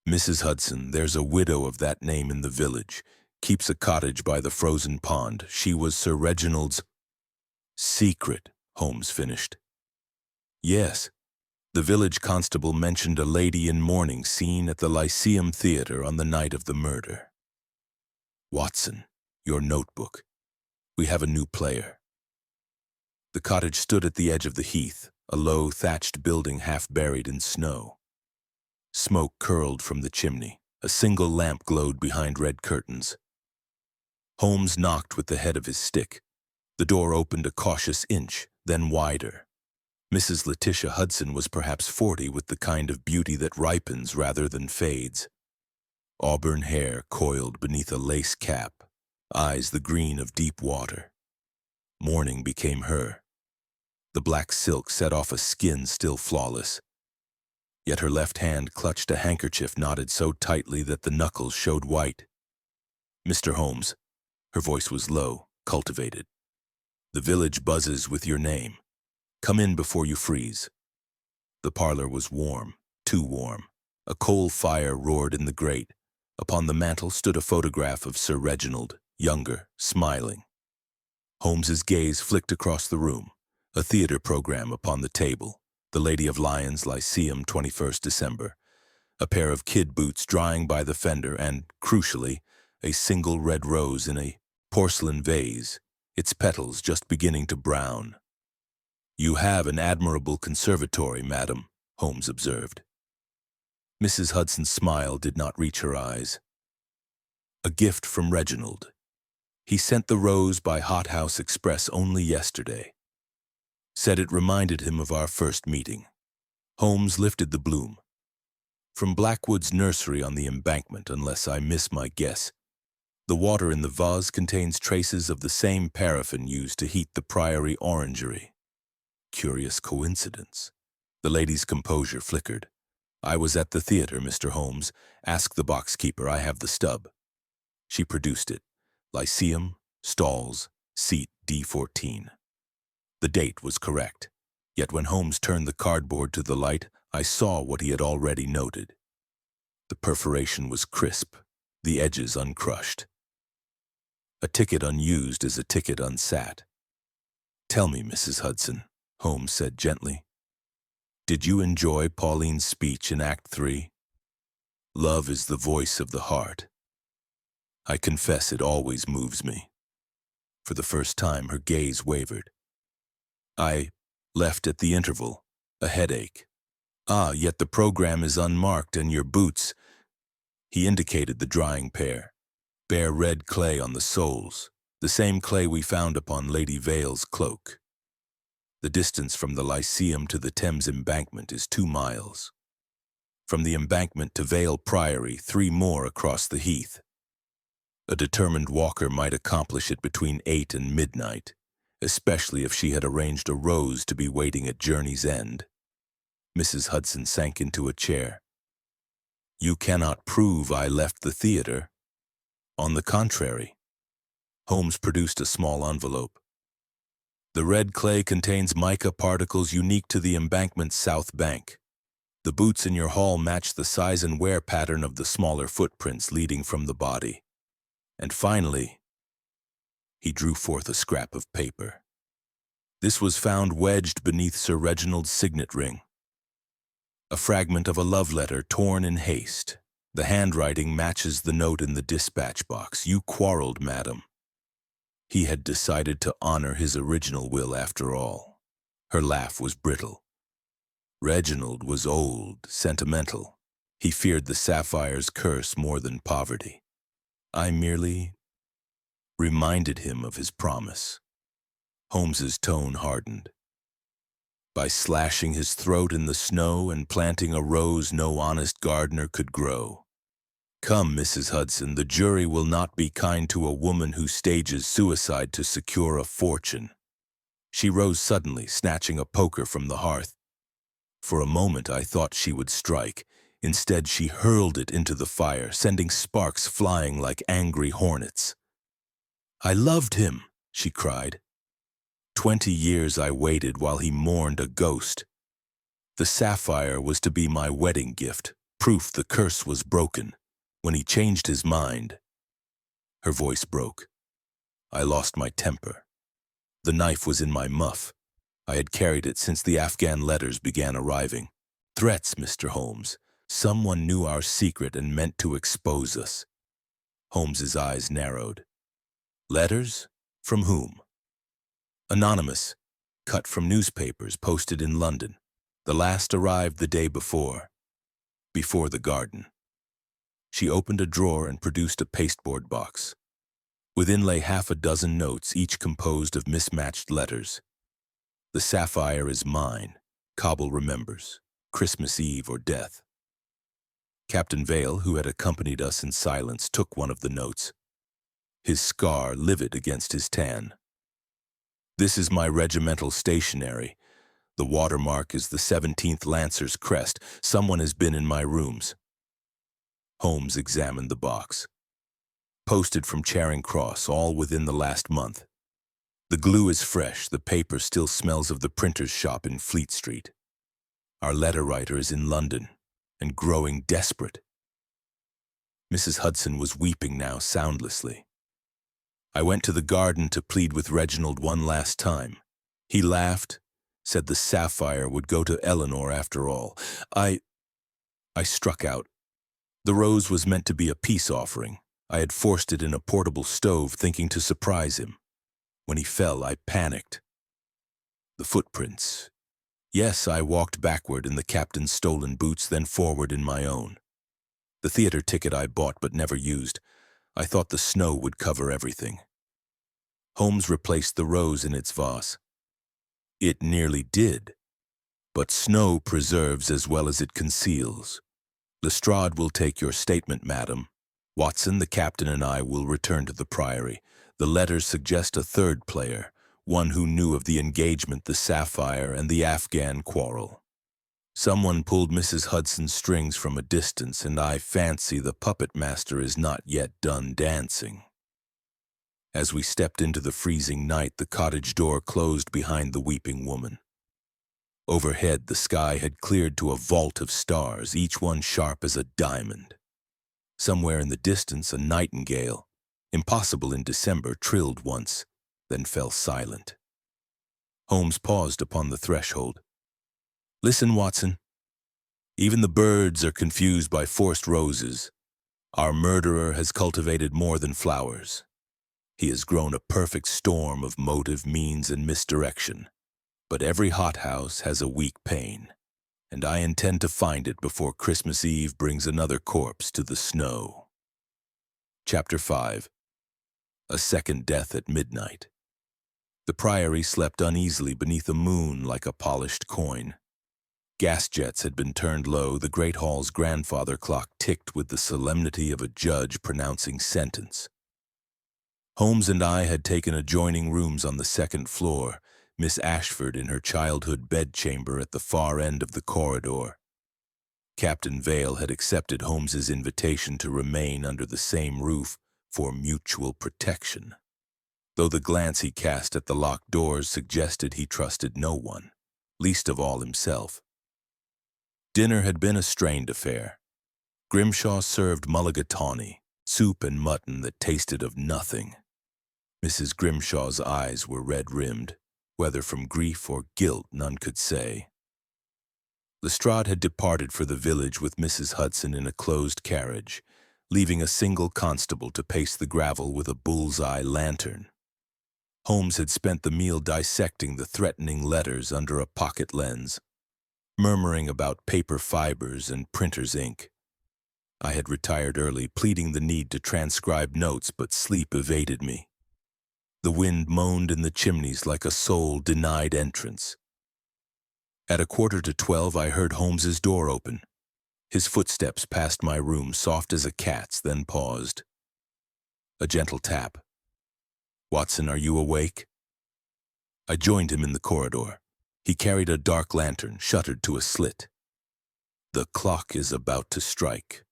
Mrs. Hudson, there's a widow of that name in the village. Keeps a cottage by the frozen pond. She was Sir Reginald's secret, Holmes finished. Yes, the village constable mentioned a lady in mourning seen at the Lyceum Theater on the night of the murder. Watson, your notebook. We have a new player. The cottage stood at the edge of the heath, a low, thatched building half buried in snow. Smoke curled from the chimney. A single lamp glowed behind red curtains. Holmes knocked with the head of his stick. The door opened a cautious inch, then wider. Mrs. Letitia Hudson was perhaps 40, with the kind of beauty that ripens rather than fades. Auburn hair coiled beneath a lace cap, eyes the green of deep water. Mourning became her. The black silk set off a skin still flawless. Yet her left hand clutched a handkerchief knotted so tightly that the knuckles showed white. Mr. Holmes, her voice was low, cultivated. The village buzzes with your name. Come in before you freeze. The parlor was warm, too warm. A coal fire roared in the grate. Upon the mantel stood a photograph of Sir Reginald, younger, smiling. Holmes's gaze flicked across the room. A theater program upon the table. The Lady of Lyons Lyceum, 21st December. A pair of kid boots drying by the fender and, crucially, a single red rose in a porcelain vase, its petals just beginning to brown. "You have an admirable conservatory, madam," Holmes observed. Mrs. Hudson's smile did not reach her eyes. "A gift from Reginald. He sent the rose by hothouse express only yesterday. Said it reminded him of our first meeting." Holmes lifted the bloom. "From Blackwood's nursery on the embankment, unless I miss my guess. The water in the vase contains traces of the same paraffin used to heat the Priory orangery. Curious coincidence." The lady's composure flickered. "I was at the theater, Mr. Holmes. Ask the box-keeper, I have the stub." She produced it. Lyceum, stalls, seat D14. The date was correct. Yet when Holmes turned the cardboard to the light, I saw what he had already noted. The perforation was crisp, the edges uncrushed. A ticket unused is a ticket unsat. "Tell me, Mrs. Hudson," Holmes said gently, "did you enjoy Pauline's speech in Act 3? Love is the voice of the heart. I confess it always moves me." For the first time, her gaze wavered. "I left at the interval, a headache." "Ah, yet the program is unmarked, and your boots—" He indicated the drying pair. "Bear red clay on the soles, the same clay we found upon Lady Vale's cloak. The distance from the Lyceum to the Thames embankment is 2 miles. From the embankment to Vale Priory, 3 more across the heath. A determined walker might accomplish it between 8 and midnight, especially if she had arranged a rose to be waiting at journey's end." Mrs. Hudson sank into a chair. "You cannot prove I left the theater." "On the contrary." Holmes produced a small envelope. "The red clay contains mica particles unique to the embankment's south bank. The boots in your hall match the size and wear pattern of the smaller footprints leading from the body. And finally," he drew forth a scrap of paper. "This was found wedged beneath Sir Reginald's signet ring. A fragment of a love letter torn in haste. The handwriting matches the note in the dispatch box. You quarreled, madam." He had decided to honor his original will after all. Her laugh was brittle. "Reginald was old, sentimental. He feared the sapphire's curse more than poverty. I merely reminded him of his promise." Holmes's tone hardened. "By slashing his throat in the snow and planting a rose no honest gardener could grow. Come, Mrs. Hudson, the jury will not be kind to a woman who stages suicide to secure a fortune." She rose suddenly, snatching a poker from the hearth. For a moment I thought she would strike. Instead, she hurled it into the fire, sending sparks flying like angry hornets. "I loved him," she cried. 20 years I waited while he mourned a ghost. The sapphire was to be my wedding gift, proof the curse was broken. When he changed his mind—" Her voice broke. I lost my temper. The knife was in my muff. I had carried it since the Afghan letters began arriving. Threats, Mr. Holmes. Someone knew our secret and meant to expose us. Holmes's eyes narrowed. "Letters? From whom?" "Anonymous. Cut from newspapers posted in London. The last arrived the day before the garden." She opened a drawer and produced a pasteboard box. Within lay 6 notes, each composed of mismatched letters. "The sapphire is mine. Cobble remembers. Christmas Eve or death." Captain Vale, who had accompanied us in silence, took one of the notes, his scar livid against his tan. "This is my regimental stationery. The watermark is the 17th Lancers' crest. Someone has been in my rooms." Holmes examined the box. "Posted from Charing Cross, all within the last month. The glue is fresh, the paper still smells of the printer's shop in Fleet Street. Our letter writer is in London and growing desperate. Mrs. Hudson was weeping now soundlessly. I went to the garden to plead with Reginald one last time. He laughed, said the sapphire would go to Eleanor after all. I struck out. The rose was meant to be a peace offering. I had forced it in a portable stove, thinking to surprise him. When he fell, I panicked. The footprints. Yes, I walked backward in the captain's stolen boots, then forward in my own. The theater ticket I bought but never used. I thought the snow would cover everything. Holmes replaced the rose in its vase. It nearly did. But snow preserves as well as it conceals. Lestrade will take your statement, madam. Watson, the captain, and I will return to the Priory. The letters suggest a third player, one who knew of the engagement, the sapphire, and the Afghan quarrel. Someone pulled Mrs. Hudson's strings from a distance, and I fancy the puppet master is not yet done dancing. As we stepped into the freezing night, the cottage door closed behind the weeping woman. Overhead, the sky had cleared to a vault of stars, each one sharp as a diamond. Somewhere in the distance, a nightingale, impossible in December, trilled once, then fell silent. Holmes paused upon the threshold. Listen, Watson. Even the birds are confused by forced roses. Our murderer has cultivated more than flowers. He has grown a perfect storm of motive, means, and misdirection. But every hothouse has a weak pain, and I intend to find it before Christmas Eve brings another corpse to the snow. Chapter 5. A second death at midnight. The Priory slept uneasily beneath a moon like a polished coin. Gas jets had been turned low, the great hall's grandfather clock ticked with the solemnity of a judge pronouncing sentence. Holmes and I had taken adjoining rooms on the second floor, Miss Ashford in her childhood bedchamber at the far end of the corridor. Captain Vale had accepted Holmes's invitation to remain under the same roof for mutual protection, though the glance he cast at the locked doors suggested he trusted no one, least of all himself. Dinner had been a strained affair. Grimshaw served mulligatawny, soup and mutton that tasted of nothing. Mrs. Grimshaw's eyes were red-rimmed, whether from grief or guilt none could say. Lestrade had departed for the village with Mrs. Hudson in a closed carriage, leaving a single constable to pace the gravel with a bull's-eye lantern. Holmes had spent the meal dissecting the threatening letters under a pocket lens, murmuring about paper fibers and printer's ink. I had retired early, pleading the need to transcribe notes, but sleep evaded me. The wind moaned in the chimneys like a soul denied entrance. At 11:45, I heard Holmes's door open. His footsteps passed my room, soft as a cat's, then paused. A gentle tap. "Watson, are you awake?" I joined him in the corridor. He carried a dark lantern, shuttered to a slit. "The clock is about to strike.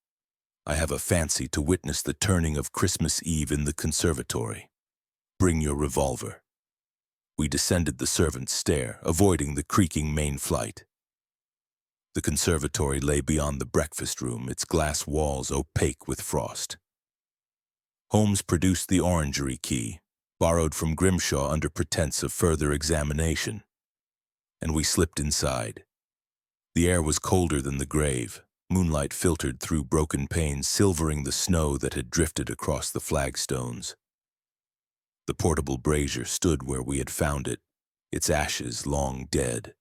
I have a fancy to witness the turning of Christmas Eve in the conservatory. Bring your revolver." We descended the servants' stair, avoiding the creaking main flight. The conservatory lay beyond the breakfast room, its glass walls opaque with frost. Holmes produced the orangery key, borrowed from Grimshaw under pretense of further examination, and we slipped inside. The air was colder than the grave. Moonlight filtered through broken panes, silvering the snow that had drifted across the flagstones. The portable brazier stood where we had found it, its ashes long dead.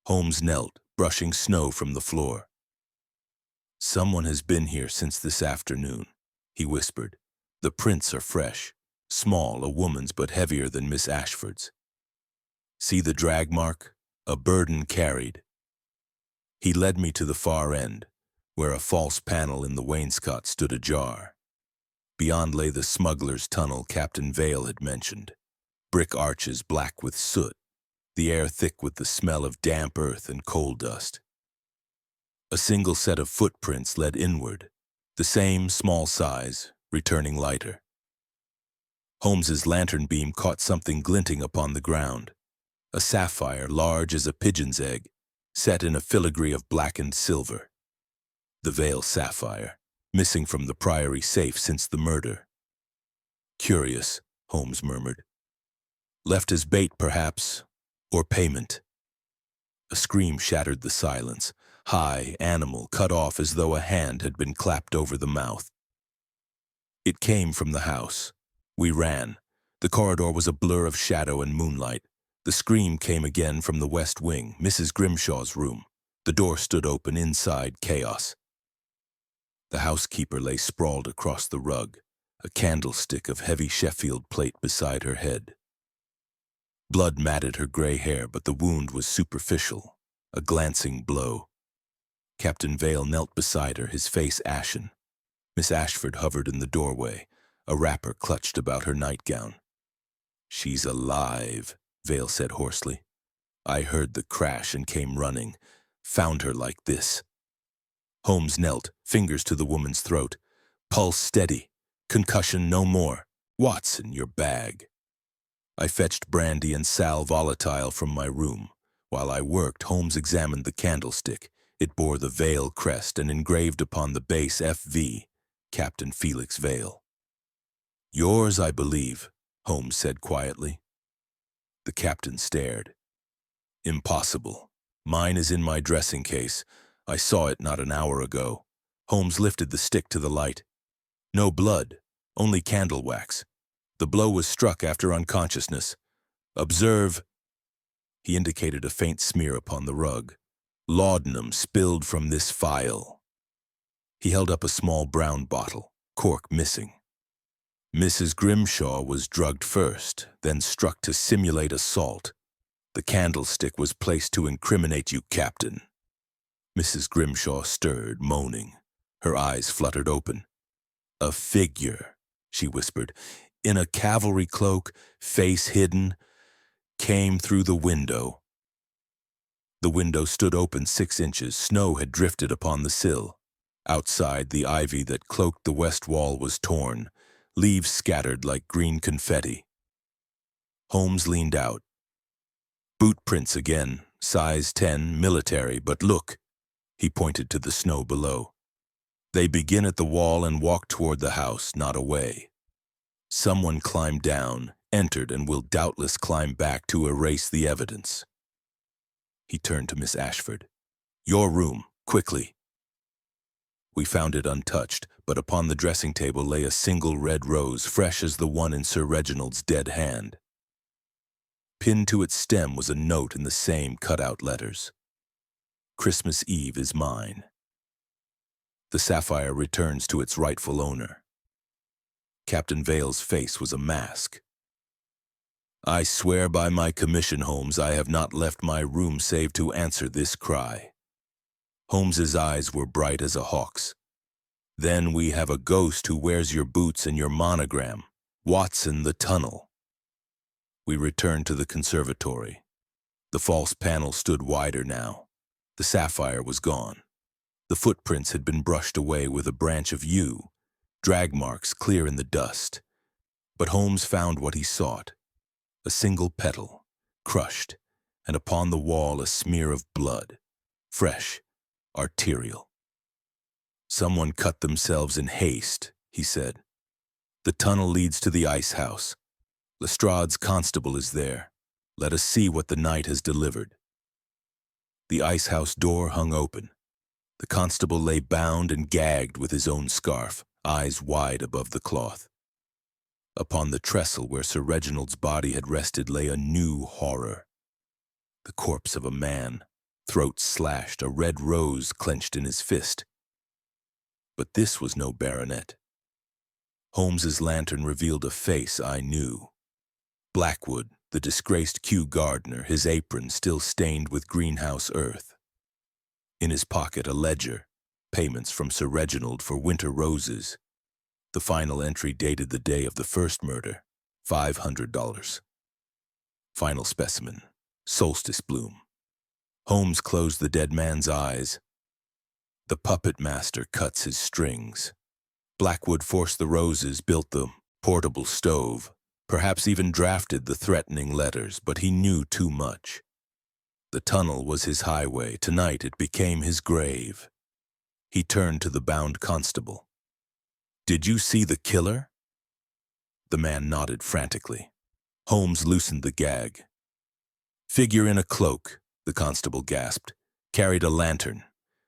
Holmes knelt, brushing snow from the floor. "Someone has been here since this afternoon," he whispered. "The prints are fresh, small, a woman's but heavier than Miss Ashford's. See the drag mark? A burden carried." He led me to the far end, where a false panel in the wainscot stood ajar. Beyond lay the smuggler's tunnel Captain Vale had mentioned, brick arches black with soot, the air thick with the smell of damp earth and coal dust. A single set of footprints led inward, the same small size, returning lighter. Holmes's lantern beam caught something glinting upon the ground. A sapphire large as a pigeon's egg, set in a filigree of blackened silver. The Vale sapphire, missing from the priory safe since the murder. Curious, Holmes murmured. Left as bait, perhaps, or payment. A scream shattered the silence, high, animal, cut off as though a hand had been clapped over the mouth. It came from the house. We ran. The corridor was a blur of shadow and moonlight. The scream came again from the west wing, Mrs. Grimshaw's room. The door stood open, inside chaos. The housekeeper lay sprawled across the rug, a candlestick of heavy Sheffield plate beside her head. Blood matted her gray hair, but the wound was superficial, a glancing blow. Captain Vale knelt beside her, his face ashen. Miss Ashford hovered in the doorway, a wrapper clutched about her nightgown. "She's alive," Vale said hoarsely. "I heard the crash and came running. Found her like this." Holmes knelt, fingers to the woman's throat. "Pulse steady. Concussion no more. Watson, your bag." I fetched brandy and sal volatile from my room. While I worked, Holmes examined the candlestick. It bore the Vale crest and engraved upon the base FV, Captain Felix Vale. "Yours, I believe," Holmes said quietly. The captain stared. "Impossible. Mine is in my dressing case. I saw it not an hour ago." Holmes lifted the stick to the light. "No blood, only candle wax. The blow was struck after unconsciousness. Observe." He indicated a faint smear upon the rug. "Laudanum spilled from this phial." He held up a small brown bottle, cork missing. "Mrs. Grimshaw was drugged first, then struck to simulate assault. The candlestick was placed to incriminate you, Captain." Mrs. Grimshaw stirred, moaning. Her eyes fluttered open. "A figure," she whispered, "in a cavalry cloak, face hidden, came through the window." The window stood open 6 inches. Snow had drifted upon the sill. Outside, the ivy that cloaked the west wall was torn, leaves scattered like green confetti. Holmes leaned out. "Boot prints again, size 10, military, but look." He pointed to the snow below. "They begin at the wall and walk toward the house, not away. Someone climbed down, entered, and will doubtless climb back to erase the evidence." He turned to Miss Ashford. "Your room, quickly." We found it untouched, but upon the dressing table lay a single red rose, fresh as the one in Sir Reginald's dead hand. Pinned to its stem was a note in the same cut-out letters. "Christmas Eve is mine. The sapphire returns to its rightful owner." Captain Vale's face was a mask. "I swear by my commission, Holmes, I have not left my room save to answer this cry." Holmes's eyes were bright as a hawk's. "Then we have a ghost who wears your boots and your monogram. Watson, the tunnel." We returned to the conservatory. The false panel stood wider now. The sapphire was gone. The footprints had been brushed away with a branch of yew, drag marks clear in the dust. But Holmes found what he sought. A single petal, crushed, and upon the wall a smear of blood, fresh, arterial. "Someone cut themselves in haste," he said. "The tunnel leads to the ice house. Lestrade's constable is there. Let us see what the night has delivered." The ice house door hung open. The constable lay bound and gagged with his own scarf, eyes wide above the cloth. Upon the trestle where Sir Reginald's body had rested lay a new horror. The corpse of a man, throat slashed, a red rose clenched in his fist. But this was no baronet. Holmes's lantern revealed a face I knew. Blackwood, the disgraced Kew gardener, his apron still stained with greenhouse earth. In his pocket a ledger, payments from Sir Reginald for winter roses. The final entry dated the day of the first murder, $500. Final specimen, solstice bloom. Holmes closed the dead man's eyes. "The puppet master cuts his strings. Blackwood forced the roses, built the portable stove. perhaps even drafted the threatening letters, but he knew too much. The tunnel was his highway. Tonight it became his grave. He turned to the bound constable. "Did you see the killer?" The man nodded frantically. Holmes loosened the gag. "Figure in a cloak," the constable gasped. "Carried a lantern.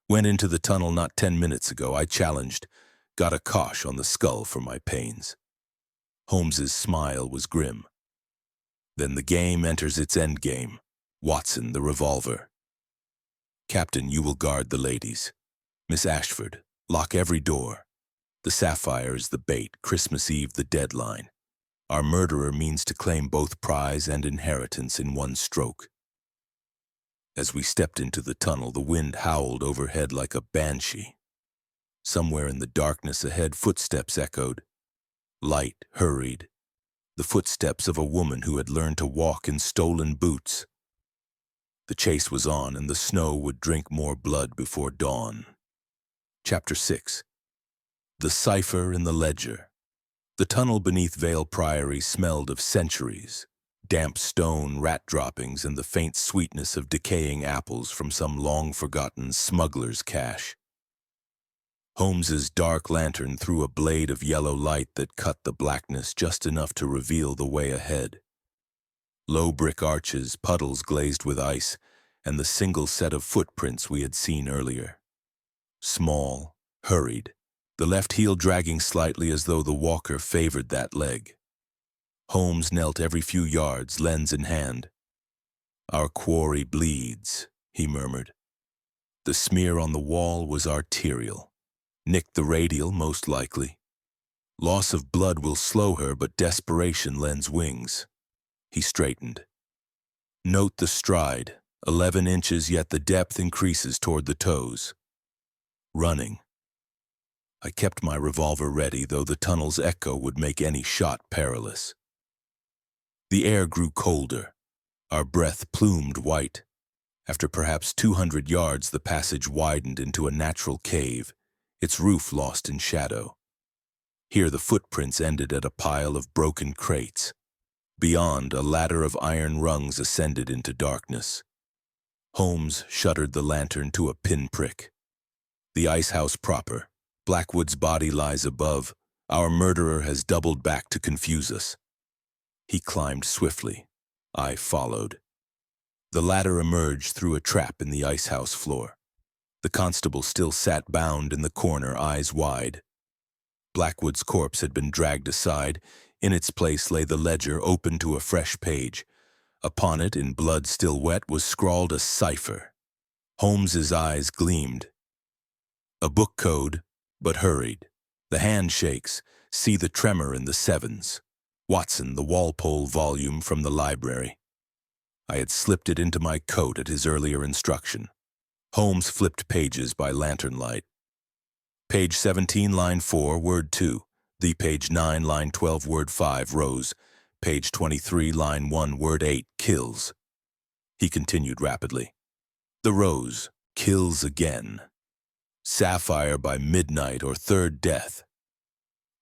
Went into the tunnel not 10 minutes ago. I challenged. Got a cosh on the skull for my pains." Holmes's smile was grim. "Then the game enters its endgame. Watson, the revolver. Captain, you will guard the ladies. Miss Ashford, lock every door. The sapphire is the bait, Christmas Eve the deadline. Our murderer means to claim both prize and inheritance in one stroke." As we stepped into the tunnel, the wind howled overhead like a banshee. Somewhere in the darkness ahead, footsteps echoed. Light hurried. The footsteps of a woman who had learned to walk in stolen boots. The chase was on, and the snow would drink more blood before dawn. Chapter 6. The Cipher in the Ledger. The tunnel beneath Vale Priory smelled of centuries, damp stone, rat droppings, and the faint sweetness of decaying apples from some long-forgotten smuggler's cache. Holmes's dark lantern threw a blade of yellow light that cut the blackness just enough to reveal the way ahead. Low brick arches, puddles glazed with ice, and the single set of footprints we had seen earlier. Small, hurried, the left heel dragging slightly as though the walker favored that leg. Holmes knelt every few yards, lens in hand. "Our quarry bleeds," he murmured. The smear on the wall was arterial. Nicked the radial, most likely. Loss of blood will slow her, but desperation lends wings. He straightened. "Note the stride, 11 inches, yet the depth increases toward the toes. Running." I kept my revolver ready, though the tunnel's echo would make any shot perilous. The air grew colder. Our breath plumed white. After perhaps 200 yards, the passage widened into a natural cave, its roof lost in shadow. Here the footprints ended at a pile of broken crates. Beyond, a ladder of iron rungs ascended into darkness. Holmes shuttered the lantern to a pinprick. The ice house proper. Blackwood's body lies above. Our murderer has doubled back to confuse us. He climbed swiftly. I followed. The ladder emerged through a trap in the ice house floor. The constable still sat bound in the corner, eyes wide. Blackwood's corpse had been dragged aside. In its place lay the ledger, open to a fresh page. Upon it, in blood still wet, was scrawled a cipher. Holmes's eyes gleamed. A book code, but hurried. The hand shakes. See the tremor in the sevens. Watson, the Walpole volume from the library. I had slipped it into my coat at his earlier instruction. Holmes flipped pages by lantern light. Page 17, line 4, word 2. The page 9, line 12, word 5, rose. Page 23, line 1, word 8, kills. He continued rapidly. The rose, kills again. Sapphire by midnight or third death.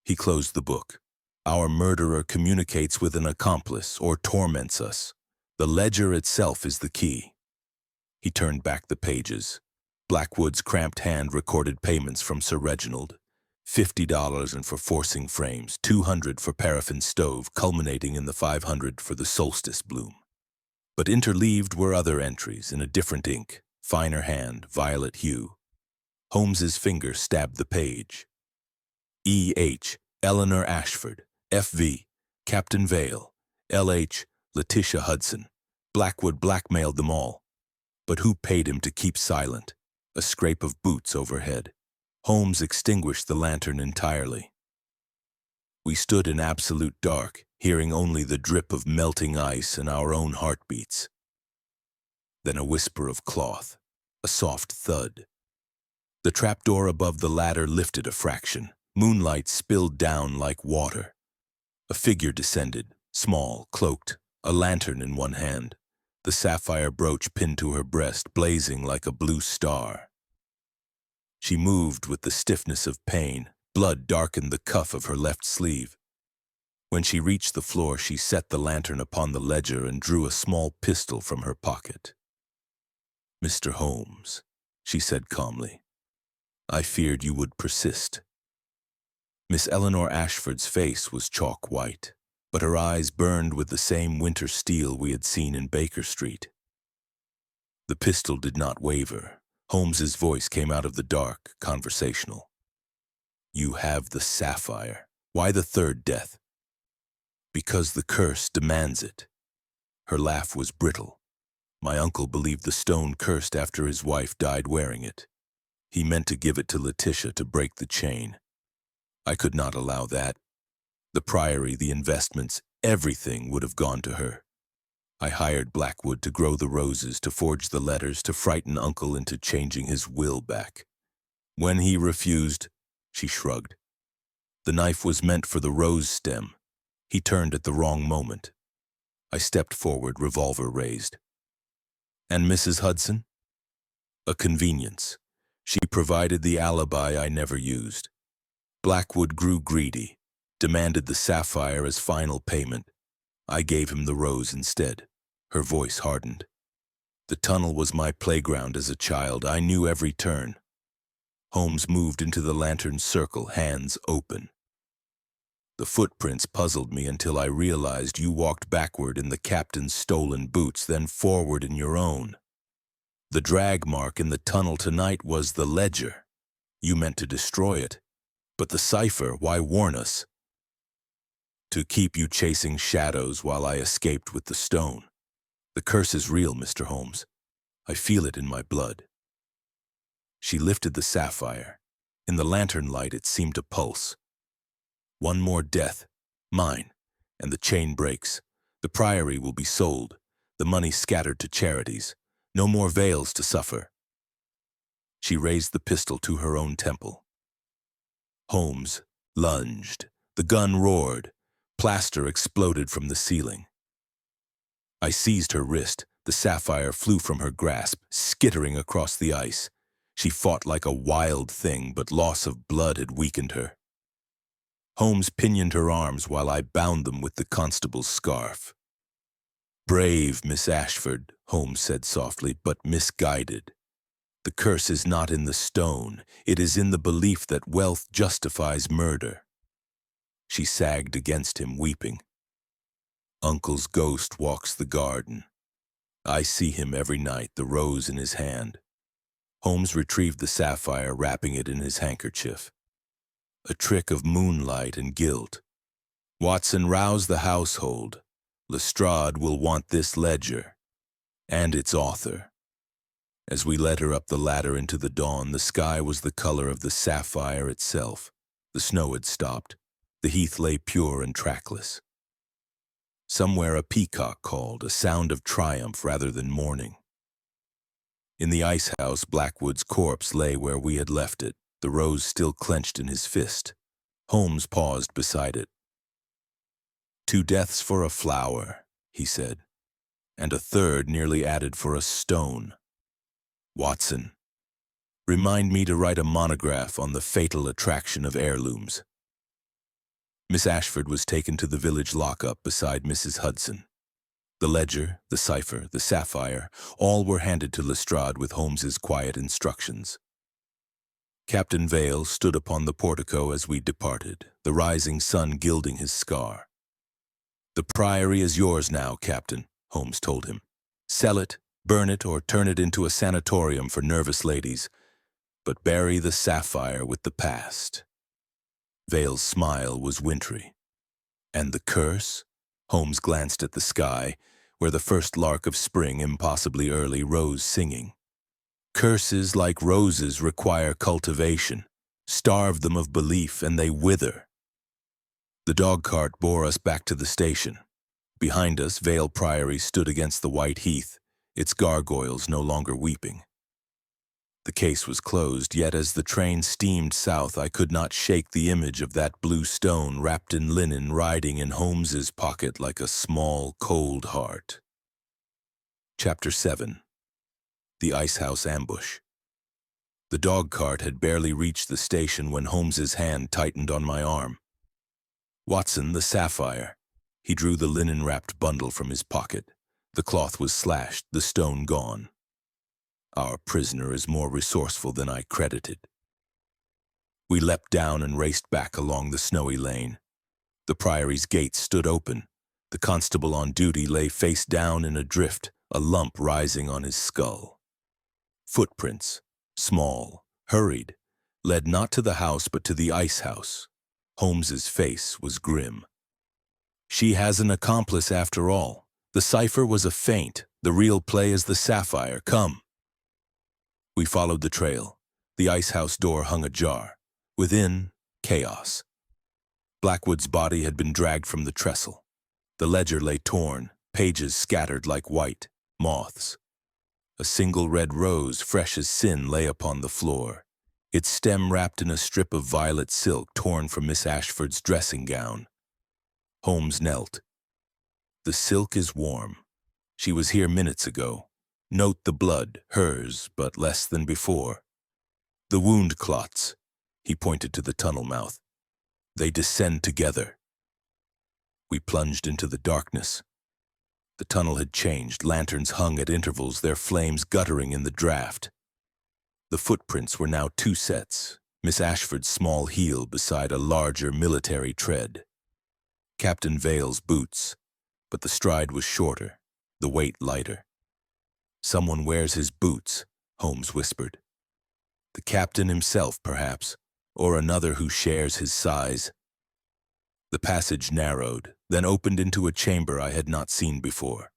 He closed the book. Our murderer communicates with an accomplice or torments us. The ledger itself is the key. He turned back the pages. Blackwood's cramped hand recorded payments from Sir Reginald. $50 and for forcing frames, $200 for paraffin stove, culminating in the $500 for the solstice bloom. But interleaved were other entries in a different ink, finer hand, violet hue. Holmes's finger stabbed the page. E.H. Eleanor Ashford. F.V. Captain Vale. L.H. Letitia Hudson. Blackwood blackmailed them all. But who paid him to keep silent? A scrape of boots overhead. Holmes extinguished the lantern entirely. We stood in absolute dark, hearing only the drip of melting ice and our own heartbeats. Then a whisper of cloth, a soft thud. The trapdoor above the ladder lifted a fraction. Moonlight spilled down like water. A figure descended, small, cloaked, a lantern in one hand, the sapphire brooch pinned to her breast, blazing like a blue star. She moved with the stiffness of pain. Blood darkened the cuff of her left sleeve. When she reached the floor, she set the lantern upon the ledger and drew a small pistol from her pocket. "Mr. Holmes," she said calmly, "I feared you would persist." Miss Eleanor Ashford's face was chalk white, but her eyes burned with the same winter steel we had seen in Baker Street. The pistol did not waver. Holmes's voice came out of the dark, conversational. "You have the sapphire. Why the third death?" "Because the curse demands it." Her laugh was brittle. "My uncle believed the stone cursed after his wife died wearing it. He meant to give it to Letitia to break the chain. I could not allow that. The priory, the investments, everything would have gone to her. I hired Blackwood to grow the roses, to forge the letters, to frighten Uncle into changing his will back. When he refused," she shrugged. "The knife was meant for the rose stem. He turned at the wrong moment." I stepped forward, revolver raised. "And Mrs. Hudson?" "A convenience. She provided the alibi I never used. Blackwood grew greedy, demanded the sapphire as final payment. I gave him the rose instead." Her voice hardened. "The tunnel was my playground as a child. I knew every turn." Holmes moved into the lantern's circle, hands open. "The footprints puzzled me until I realized you walked backward in the captain's stolen boots, then forward in your own. The drag mark in the tunnel tonight was the ledger. You meant to destroy it. But the cipher, why warn us?" "To keep you chasing shadows while I escaped with the stone. The curse is real, Mr. Holmes. I feel it in my blood." She lifted the sapphire. In the lantern light, it seemed to pulse. "One more death, mine, and the chain breaks. The priory will be sold, the money scattered to charities. No more veils to suffer." She raised the pistol to her own temple. Holmes lunged. The gun roared. Plaster exploded from the ceiling. I seized her wrist. The sapphire flew from her grasp, skittering across the ice. She fought like a wild thing, but loss of blood had weakened her. Holmes pinioned her arms while I bound them with the constable's scarf. "Brave, Miss Ashford," Holmes said softly, "but misguided. The curse is not in the stone. It is in the belief that wealth justifies murder." She sagged against him, weeping. "Uncle's ghost walks the garden. I see him every night, the rose in his hand." Holmes retrieved the sapphire, wrapping it in his handkerchief. "A trick of moonlight and guilt. Watson, rouse the household. Lestrade will want this ledger, and its author." As we led her up the ladder into the dawn, the sky was the color of the sapphire itself. The snow had stopped. The heath lay pure and trackless. Somewhere a peacock called, a sound of triumph rather than mourning. In the ice house, Blackwood's corpse lay where we had left it, the rose still clenched in his fist. Holmes paused beside it. "2 deaths for a flower," he said, "and a third nearly added for a stone. Watson, remind me to write a monograph on the fatal attraction of heirlooms." Miss Ashford was taken to the village lockup beside Mrs. Hudson. The ledger, the cipher, the sapphire, all were handed to Lestrade with Holmes's quiet instructions. Captain Vale stood upon the portico as we departed, the rising sun gilding his scar. "The priory is yours now, Captain," Holmes told him. "Sell it, burn it, or turn it into a sanatorium for nervous ladies, but bury the sapphire with the past." Vale's smile was wintry. "And the curse?" Holmes glanced at the sky, where the first lark of spring, impossibly early, rose singing. "Curses, like roses, require cultivation. Starve them of belief, and they wither." The dog cart bore us back to the station. Behind us, Vale Priory stood against the white heath, its gargoyles no longer weeping. The case was closed, yet as the train steamed south, I could not shake the image of that blue stone wrapped in linen riding in Holmes's pocket like a small, cold heart. Chapter 7. The Icehouse Ambush. The dog cart had barely reached the station when Holmes's hand tightened on my arm. Watson, the sapphire. He drew the linen-wrapped bundle from his pocket. The cloth was slashed, the stone gone. Our prisoner is more resourceful than I credited. We leapt down and raced back along the snowy lane. The priory's gates stood open. The constable on duty lay face down in a drift, a lump rising on his skull. Footprints, small, hurried, led not to the house but to the ice house. Holmes's face was grim. She has an accomplice after all. The cipher was a feint. The real play is the sapphire. Come. We followed the trail. The ice house door hung ajar. Within, chaos. Blackwood's body had been dragged from the trestle. The ledger lay torn, pages scattered like white moths. A single red rose, fresh as sin, lay upon the floor, its stem wrapped in a strip of violet silk torn from Miss Ashford's dressing gown. Holmes knelt. The silk is warm. She was here minutes ago. Note the blood, hers, but less than before. The wound clots. He pointed to the tunnel mouth. They descend together. We plunged into the darkness. The tunnel had changed. Lanterns hung at intervals, their flames guttering in the draft. The footprints were now two sets, Miss Ashford's small heel beside a larger military tread. Captain Vale's boots, but the stride was shorter, the weight lighter. Someone wears his boots, Holmes whispered. The captain himself, perhaps, or another who shares his size. The passage narrowed, then opened into a chamber I had not seen before,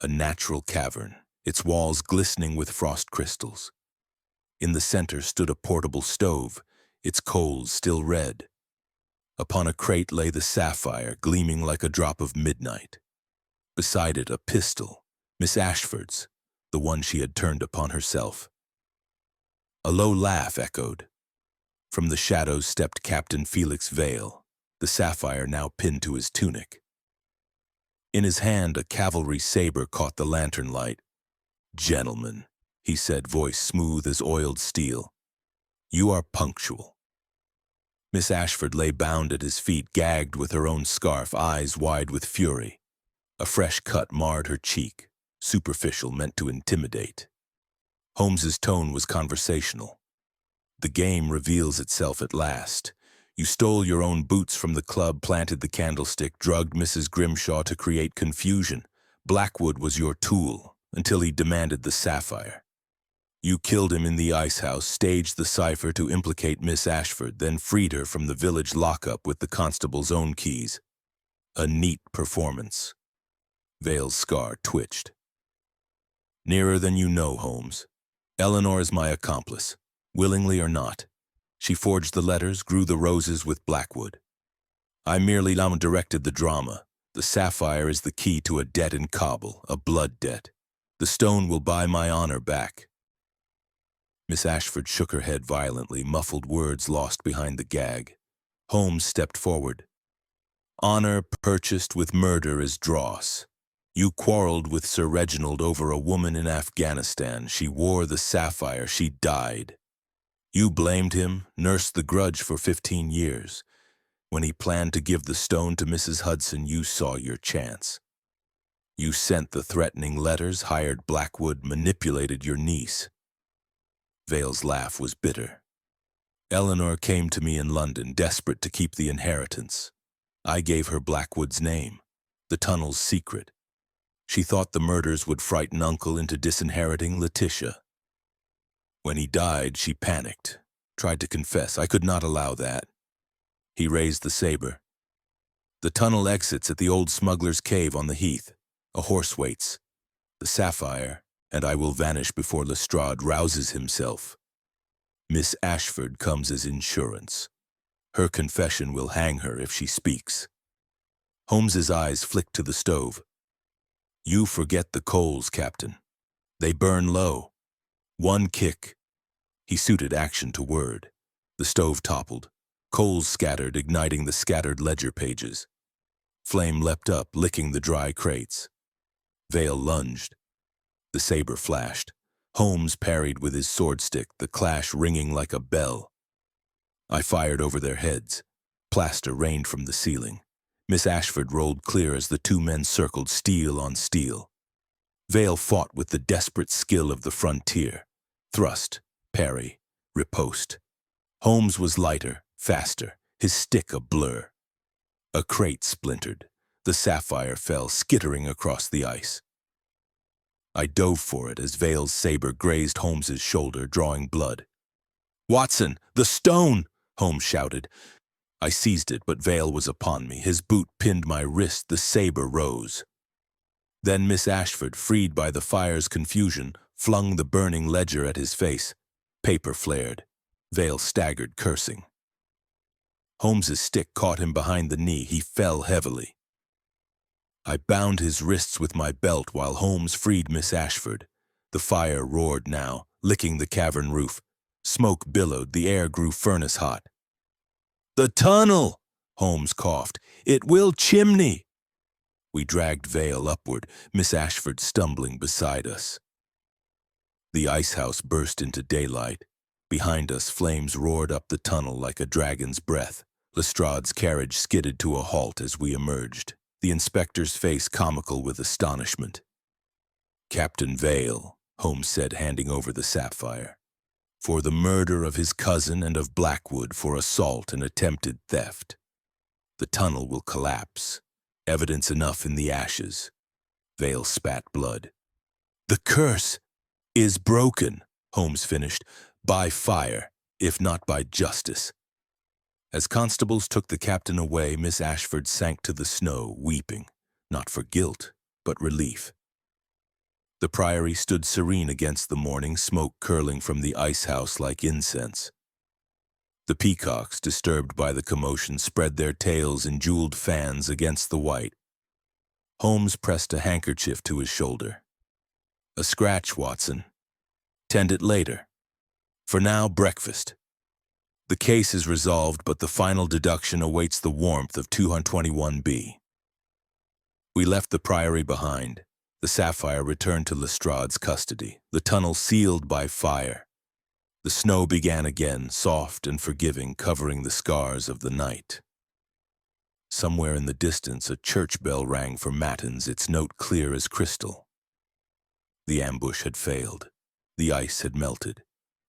a natural cavern, its walls glistening with frost crystals. In the center stood a portable stove, its coals still red. Upon a crate lay the sapphire, gleaming like a drop of midnight. Beside it a pistol, Miss Ashford's, the one she had turned upon herself. A low laugh echoed. From the shadows stepped Captain Felix Vale, the sapphire now pinned to his tunic. In his hand, a cavalry saber caught the lantern light. "Gentlemen," he said, voice smooth as oiled steel, "you are punctual." Miss Ashford lay bound at his feet, gagged with her own scarf, eyes wide with fury. A fresh cut marred her cheek, superficial, meant to intimidate. Holmes's tone was conversational. "The game reveals itself at last. You stole your own boots from the club, planted the candlestick, drugged Mrs. Grimshaw to create confusion. Blackwood was your tool, until he demanded the sapphire. You killed him in the ice house, staged the cipher to implicate Miss Ashford, then freed her from the village lockup with the constable's own keys. A neat performance." Vale's scar twitched. "Nearer than you know, Holmes. Eleanor is my accomplice, willingly or not. She forged the letters, grew the roses with Blackwood. I merely directed the drama. The sapphire is the key to a debt in Kabul, a blood debt. The stone will buy my honor back." Miss Ashford shook her head violently, muffled words lost behind the gag. Holmes stepped forward. "Honor purchased with murder is dross. You quarreled with Sir Reginald over a woman in Afghanistan. She wore the sapphire. She died. You blamed him, nursed the grudge for 15 years. When he planned to give the stone to Mrs. Hudson, you saw your chance. You sent the threatening letters, hired Blackwood, manipulated your niece." Vale's laugh was bitter. "Eleanor came to me in London, desperate to keep the inheritance. I gave her Blackwood's name, the tunnel's secret. She thought the murders would frighten Uncle into disinheriting Letitia. When he died, she panicked, tried to confess. I could not allow that." He raised the saber. "The tunnel exits at the old smuggler's cave on the heath. A horse waits. The sapphire, and I will vanish before Lestrade rouses himself. Miss Ashford comes as insurance. Her confession will hang her if she speaks." Holmes's eyes flicked to the stove. "You forget the coals, Captain. They burn low. One kick." He suited action to word. The stove toppled. Coals scattered, igniting the scattered ledger pages. Flame leapt up, licking the dry crates. Vale lunged. The saber flashed. Holmes parried with his sword stick, the clash ringing like a bell. I fired over their heads. Plaster rained from the ceiling. Miss Ashford rolled clear as the two men circled steel on steel. Vale fought with the desperate skill of the frontier. Thrust, parry, riposte. Holmes was lighter, faster, his stick a blur. A crate splintered. The sapphire fell, skittering across the ice. I dove for it as Vale's saber grazed Holmes's shoulder, drawing blood. "Watson, the stone!" Holmes shouted. I seized it, but Vale was upon me. His boot pinned my wrist, the saber rose. Then Miss Ashford, freed by the fire's confusion, flung the burning ledger at his face. Paper flared. Vale staggered, cursing. Holmes's stick caught him behind the knee. He fell heavily. I bound his wrists with my belt while Holmes freed Miss Ashford. The fire roared now, licking the cavern roof. Smoke billowed, the air grew furnace hot. "The tunnel!" Holmes coughed. "It will chimney!" We dragged Vale upward, Miss Ashford stumbling beside us. The ice house burst into daylight. Behind us, flames roared up the tunnel like a dragon's breath. Lestrade's carriage skidded to a halt as we emerged, the inspector's face comical with astonishment. "Captain Vale," Holmes said, handing over the sapphire, "for the murder of his cousin and of Blackwood for assault and attempted theft. The tunnel will collapse. Evidence enough in the ashes." Vale spat blood. "The curse is broken," Holmes finished, "by fire, if not by justice." As constables took the captain away, Miss Ashford sank to the snow, weeping, not for guilt, but relief. The priory stood serene against the morning, smoke curling from the ice house like incense. The peacocks, disturbed by the commotion, spread their tails in jeweled fans against the white. Holmes pressed a handkerchief to his shoulder. "A scratch, Watson. Tend it later. For now, breakfast. The case is resolved, but the final deduction awaits the warmth of 221B. We left the priory behind. The sapphire returned to Lestrade's custody, the tunnel sealed by fire. The snow began again, soft and forgiving, covering the scars of the night. Somewhere in the distance, a church bell rang for matins, its note clear as crystal. The ambush had failed. The ice had melted,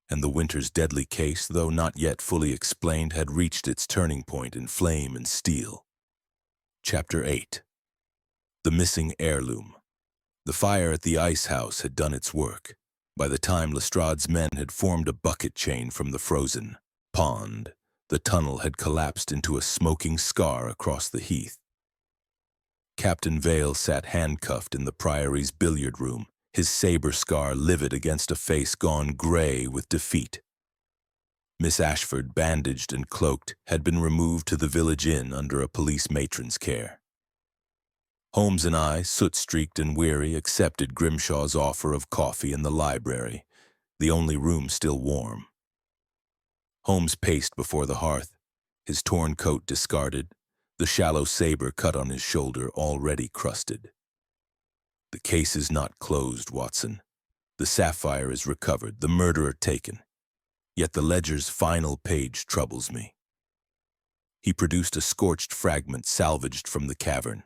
and the winter's deadly case, though not yet fully explained, had reached its turning point in flame and steel. Chapter 8. The Missing Heirloom. The fire at the ice house had done its work. By the time Lestrade's men had formed a bucket chain from the frozen pond, the tunnel had collapsed into a smoking scar across the heath. Captain Vale sat handcuffed in the priory's billiard room, his saber scar livid against a face gone gray with defeat. Miss Ashford, bandaged and cloaked, had been removed to the village inn under a police matron's care. Holmes and I, soot-streaked and weary, accepted Grimshaw's offer of coffee in the library, the only room still warm. Holmes paced before the hearth, his torn coat discarded, the shallow saber cut on his shoulder already crusted. "The case is not closed, Watson. The sapphire is recovered, the murderer taken. Yet the ledger's final page troubles me." He produced a scorched fragment salvaged from the cavern.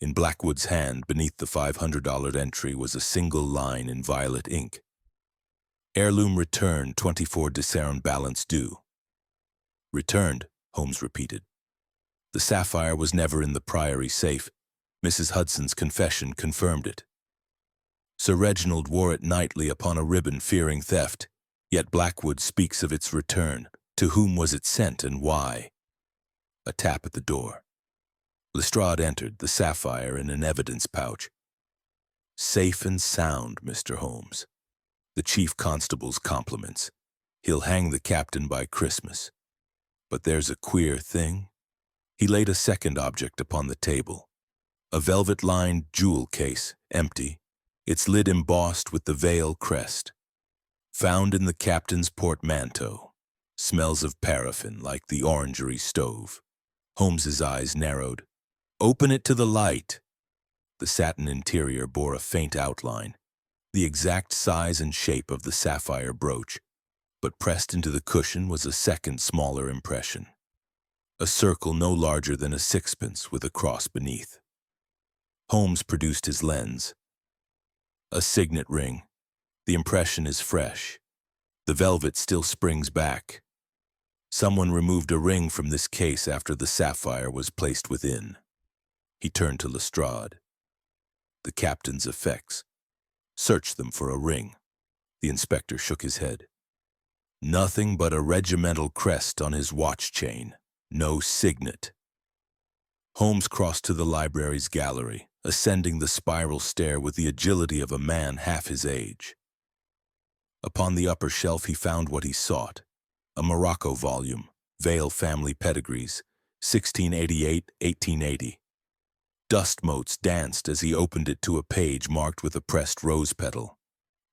In Blackwood's hand, beneath the $500 entry, was a single line in violet ink. "Heirloom returned, 24 discern balance due." "Returned," Holmes repeated. "The sapphire was never in the priory safe. Mrs. Hudson's confession confirmed it. Sir Reginald wore it nightly upon a ribbon, fearing theft, yet Blackwood speaks of its return. To whom was it sent and why?" A tap at the door. Lestrade entered, the sapphire in an evidence pouch. "Safe and sound, Mr. Holmes. The chief constable's compliments. He'll hang the captain by Christmas. But there's a queer thing." He laid a second object upon the table. A velvet-lined jewel case, empty, its lid embossed with the Vale crest. "Found in the captain's portmanteau. Smells of paraffin like the orangery stove." Holmes's eyes narrowed. "Open it to the light." The satin interior bore a faint outline, the exact size and shape of the sapphire brooch, but pressed into the cushion was a second, smaller impression. a circle no larger than a sixpence with a cross beneath. Holmes produced his lens. A signet ring. The impression is fresh. The velvet still springs back. Someone removed a ring from this case after the sapphire was placed within. He turned to Lestrade. The captain's effects. Search them for a ring. The inspector shook his head. Nothing but a regimental crest on his watch chain. No signet. Holmes crossed to the library's gallery, ascending the spiral stair with the agility of a man half his age. Upon the upper shelf he found what he sought, a Morocco volume, Vale Family Pedigrees, 1688-1880. Dust motes danced as he opened it to a page marked with a pressed rose petal,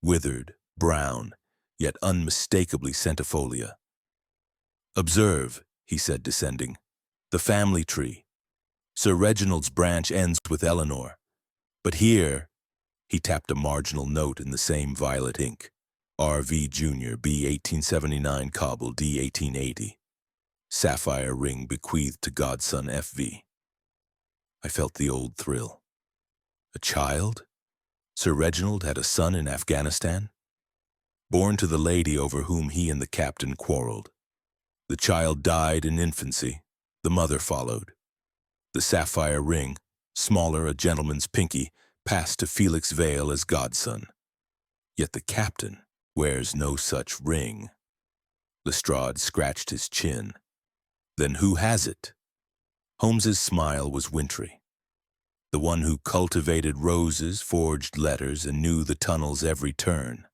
withered, brown, yet unmistakably centifolia. "Observe," he said, descending, "the family tree. Sir Reginald's branch ends with Eleanor, but here," he tapped a marginal note in the same violet ink, R.V. Jr., B. 1879, Cobble, D. 1880. Sapphire ring bequeathed to godson F.V. I felt the old thrill. A child? Sir Reginald had a son in Afghanistan? Born to the lady over whom he and the captain quarreled. The child died in infancy. The mother followed. The sapphire ring, smaller, a gentleman's pinky, passed to Felix Vale as godson. Yet the captain wears no such ring. Lestrade scratched his chin. Then who has it? Holmes's smile was wintry. The one who cultivated roses, forged letters, and knew the tunnel's every turn.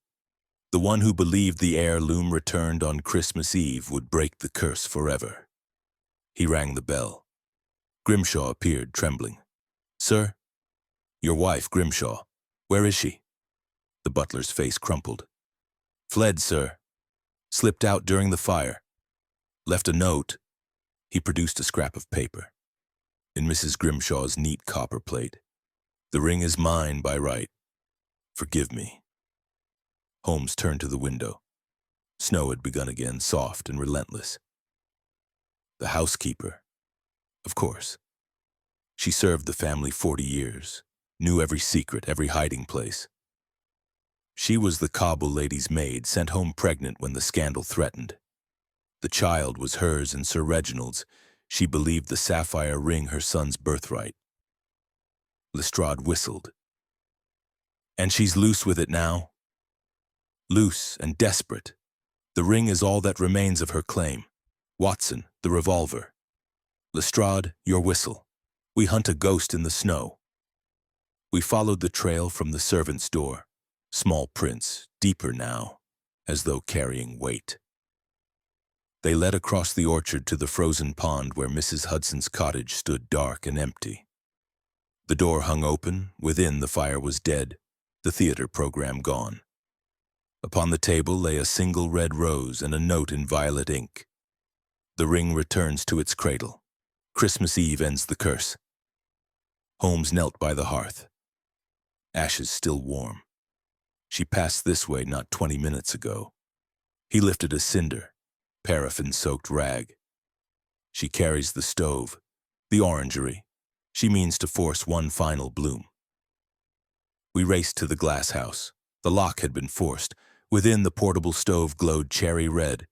The one who believed the heirloom returned on Christmas Eve would break the curse forever. He rang the bell. Grimshaw appeared, trembling. "Sir?" "Your wife, Grimshaw. Where is she?" The butler's face crumpled. "Fled, sir. Slipped out during the fire. Left a note." He produced a scrap of paper. In Mrs. Grimshaw's neat copper plate. "The ring is mine by right. Forgive me." Holmes turned to the window. Snow had begun again, soft and relentless. The housekeeper. Of course. She served the family 40 years, knew every secret, every hiding place. She was the Kabul lady's maid, sent home pregnant when the scandal threatened. The child was hers and Sir Reginald's. She believed the sapphire ring her son's birthright. Lestrade whistled. "And she's loose with it now?" "Loose and desperate. The ring is all that remains of her claim. Watson, the revolver. Lestrade, your whistle. We hunt a ghost in the snow." We followed the trail from the servant's door. Small prints, deeper now, as though carrying weight. They led across the orchard to the frozen pond where Mrs. Hudson's cottage stood dark and empty. The door hung open. Within, the fire was dead, the theater program gone. Upon the table lay a single red rose and a note in violet ink. "The ring returns to its cradle. Christmas Eve ends the curse." Holmes knelt by the hearth. Ashes still warm. She passed this way not 20 minutes ago. He lifted a cinder, paraffin-soaked rag. She carries the stove, the orangery. She means to force one final bloom. We raced to the glass house. The lock had been forced. Within, the portable stove glowed cherry red.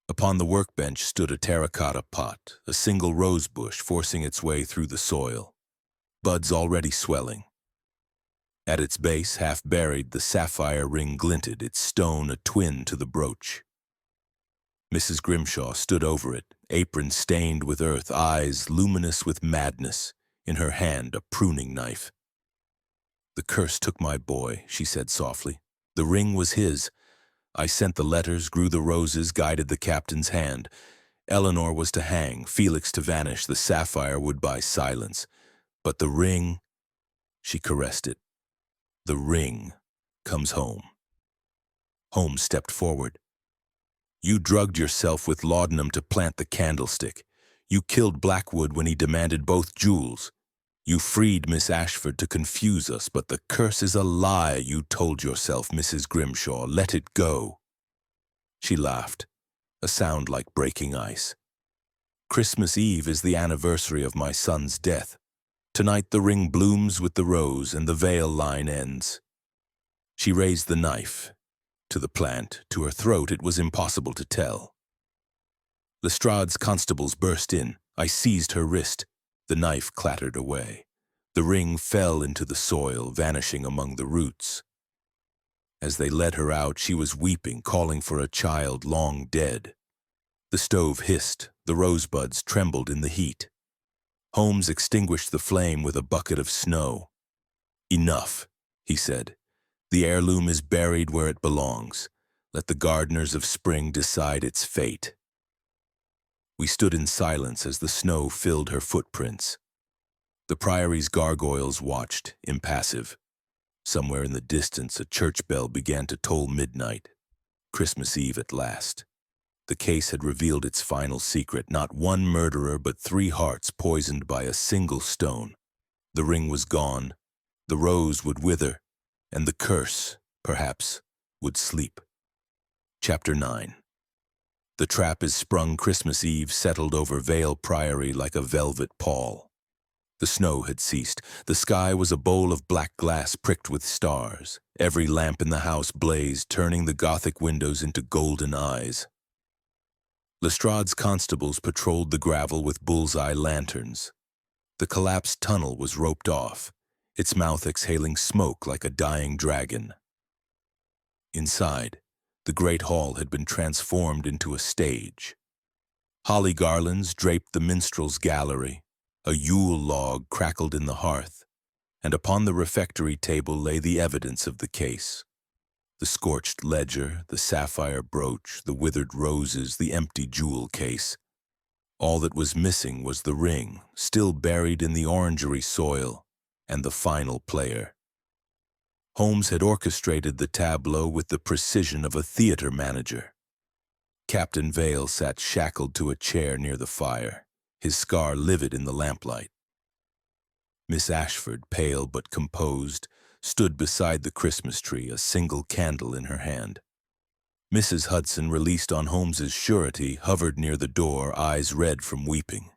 Upon the workbench stood a terracotta pot, a single rose bush forcing its way through the soil, buds already swelling. At its base, half buried, the sapphire ring glinted, its stone a twin to the brooch. Mrs. Grimshaw stood over it, apron stained with earth, eyes luminous with madness, in her hand a pruning knife. "The curse took my boy," she said softly. "The ring was his. I sent the letters, grew the roses, guided the captain's hand. Eleanor was to hang, Felix to vanish, the sapphire would buy silence. But the ring," she caressed it, "the ring comes home." Holmes stepped forward. "You drugged yourself with laudanum to plant the candlestick. You killed Blackwood when he demanded both jewels. You freed Miss Ashford to confuse us, but the curse is a lie you told yourself, Mrs. Grimshaw. Let it go." She laughed, a sound like breaking ice. Christmas Eve is the anniversary of my son's death. Tonight the ring blooms with the rose and the veil line ends. She raised the knife. To the plant, to her throat, it was impossible to tell. Lestrade's constables burst in. I seized her wrist. The knife clattered away. The ring fell into the soil, vanishing among the roots. As they led her out, she was weeping, calling for a child long dead. The stove hissed. The rosebuds trembled in the heat. Holmes extinguished the flame with a bucket of snow. "Enough," he said. "The heirloom is buried where it belongs. Let the gardeners of spring decide its fate." We stood in silence as the snow filled her footprints. The priory's gargoyles watched, impassive. Somewhere in the distance, a church bell began to toll midnight. Christmas Eve at last. The case had revealed its final secret. Not one murderer, but 3 hearts poisoned by a single stone. The ring was gone. The rose would wither, and the curse, perhaps, would sleep. Chapter 9. The trap is sprung. Christmas Eve settled over Vale Priory like a velvet pall. The snow had ceased. The sky was a bowl of black glass pricked with stars. Every lamp in the house blazed, turning the Gothic windows into golden eyes. Lestrade's constables patrolled the gravel with bullseye lanterns. The collapsed tunnel was roped off, its mouth exhaling smoke like a dying dragon. Inside, the great hall had been transformed into a stage. Holly garlands draped the minstrel's gallery, a Yule log crackled in the hearth, and upon the refectory table lay the evidence of the case. The scorched ledger, the sapphire brooch, the withered roses, the empty jewel case. All that was missing was the ring, still buried in the orangery soil, and the final player. Holmes had orchestrated the tableau with the precision of a theater manager. Captain Vale sat shackled to a chair near the fire, his scar livid in the lamplight. Miss Ashford, pale but composed, stood beside the Christmas tree, a single candle in her hand. Mrs. Hudson, released on Holmes's surety, hovered near the door, eyes red from weeping.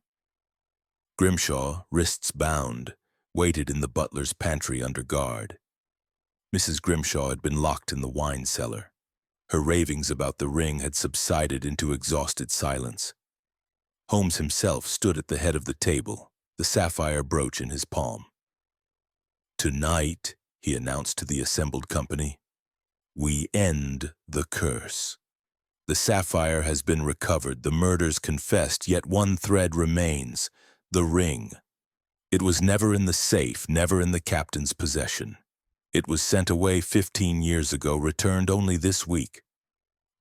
Grimshaw, wrists bound, waited in the butler's pantry under guard. Mrs. Grimshaw had been locked in the wine cellar. Her ravings about the ring had subsided into exhausted silence. Holmes himself stood at the head of the table, the sapphire brooch in his palm. "Tonight," he announced to the assembled company, "we end the curse. The sapphire has been recovered, the murders confessed, yet one thread remains, the ring. It was never in the safe, never in the captain's possession. It was sent away 15 years ago, returned only this week.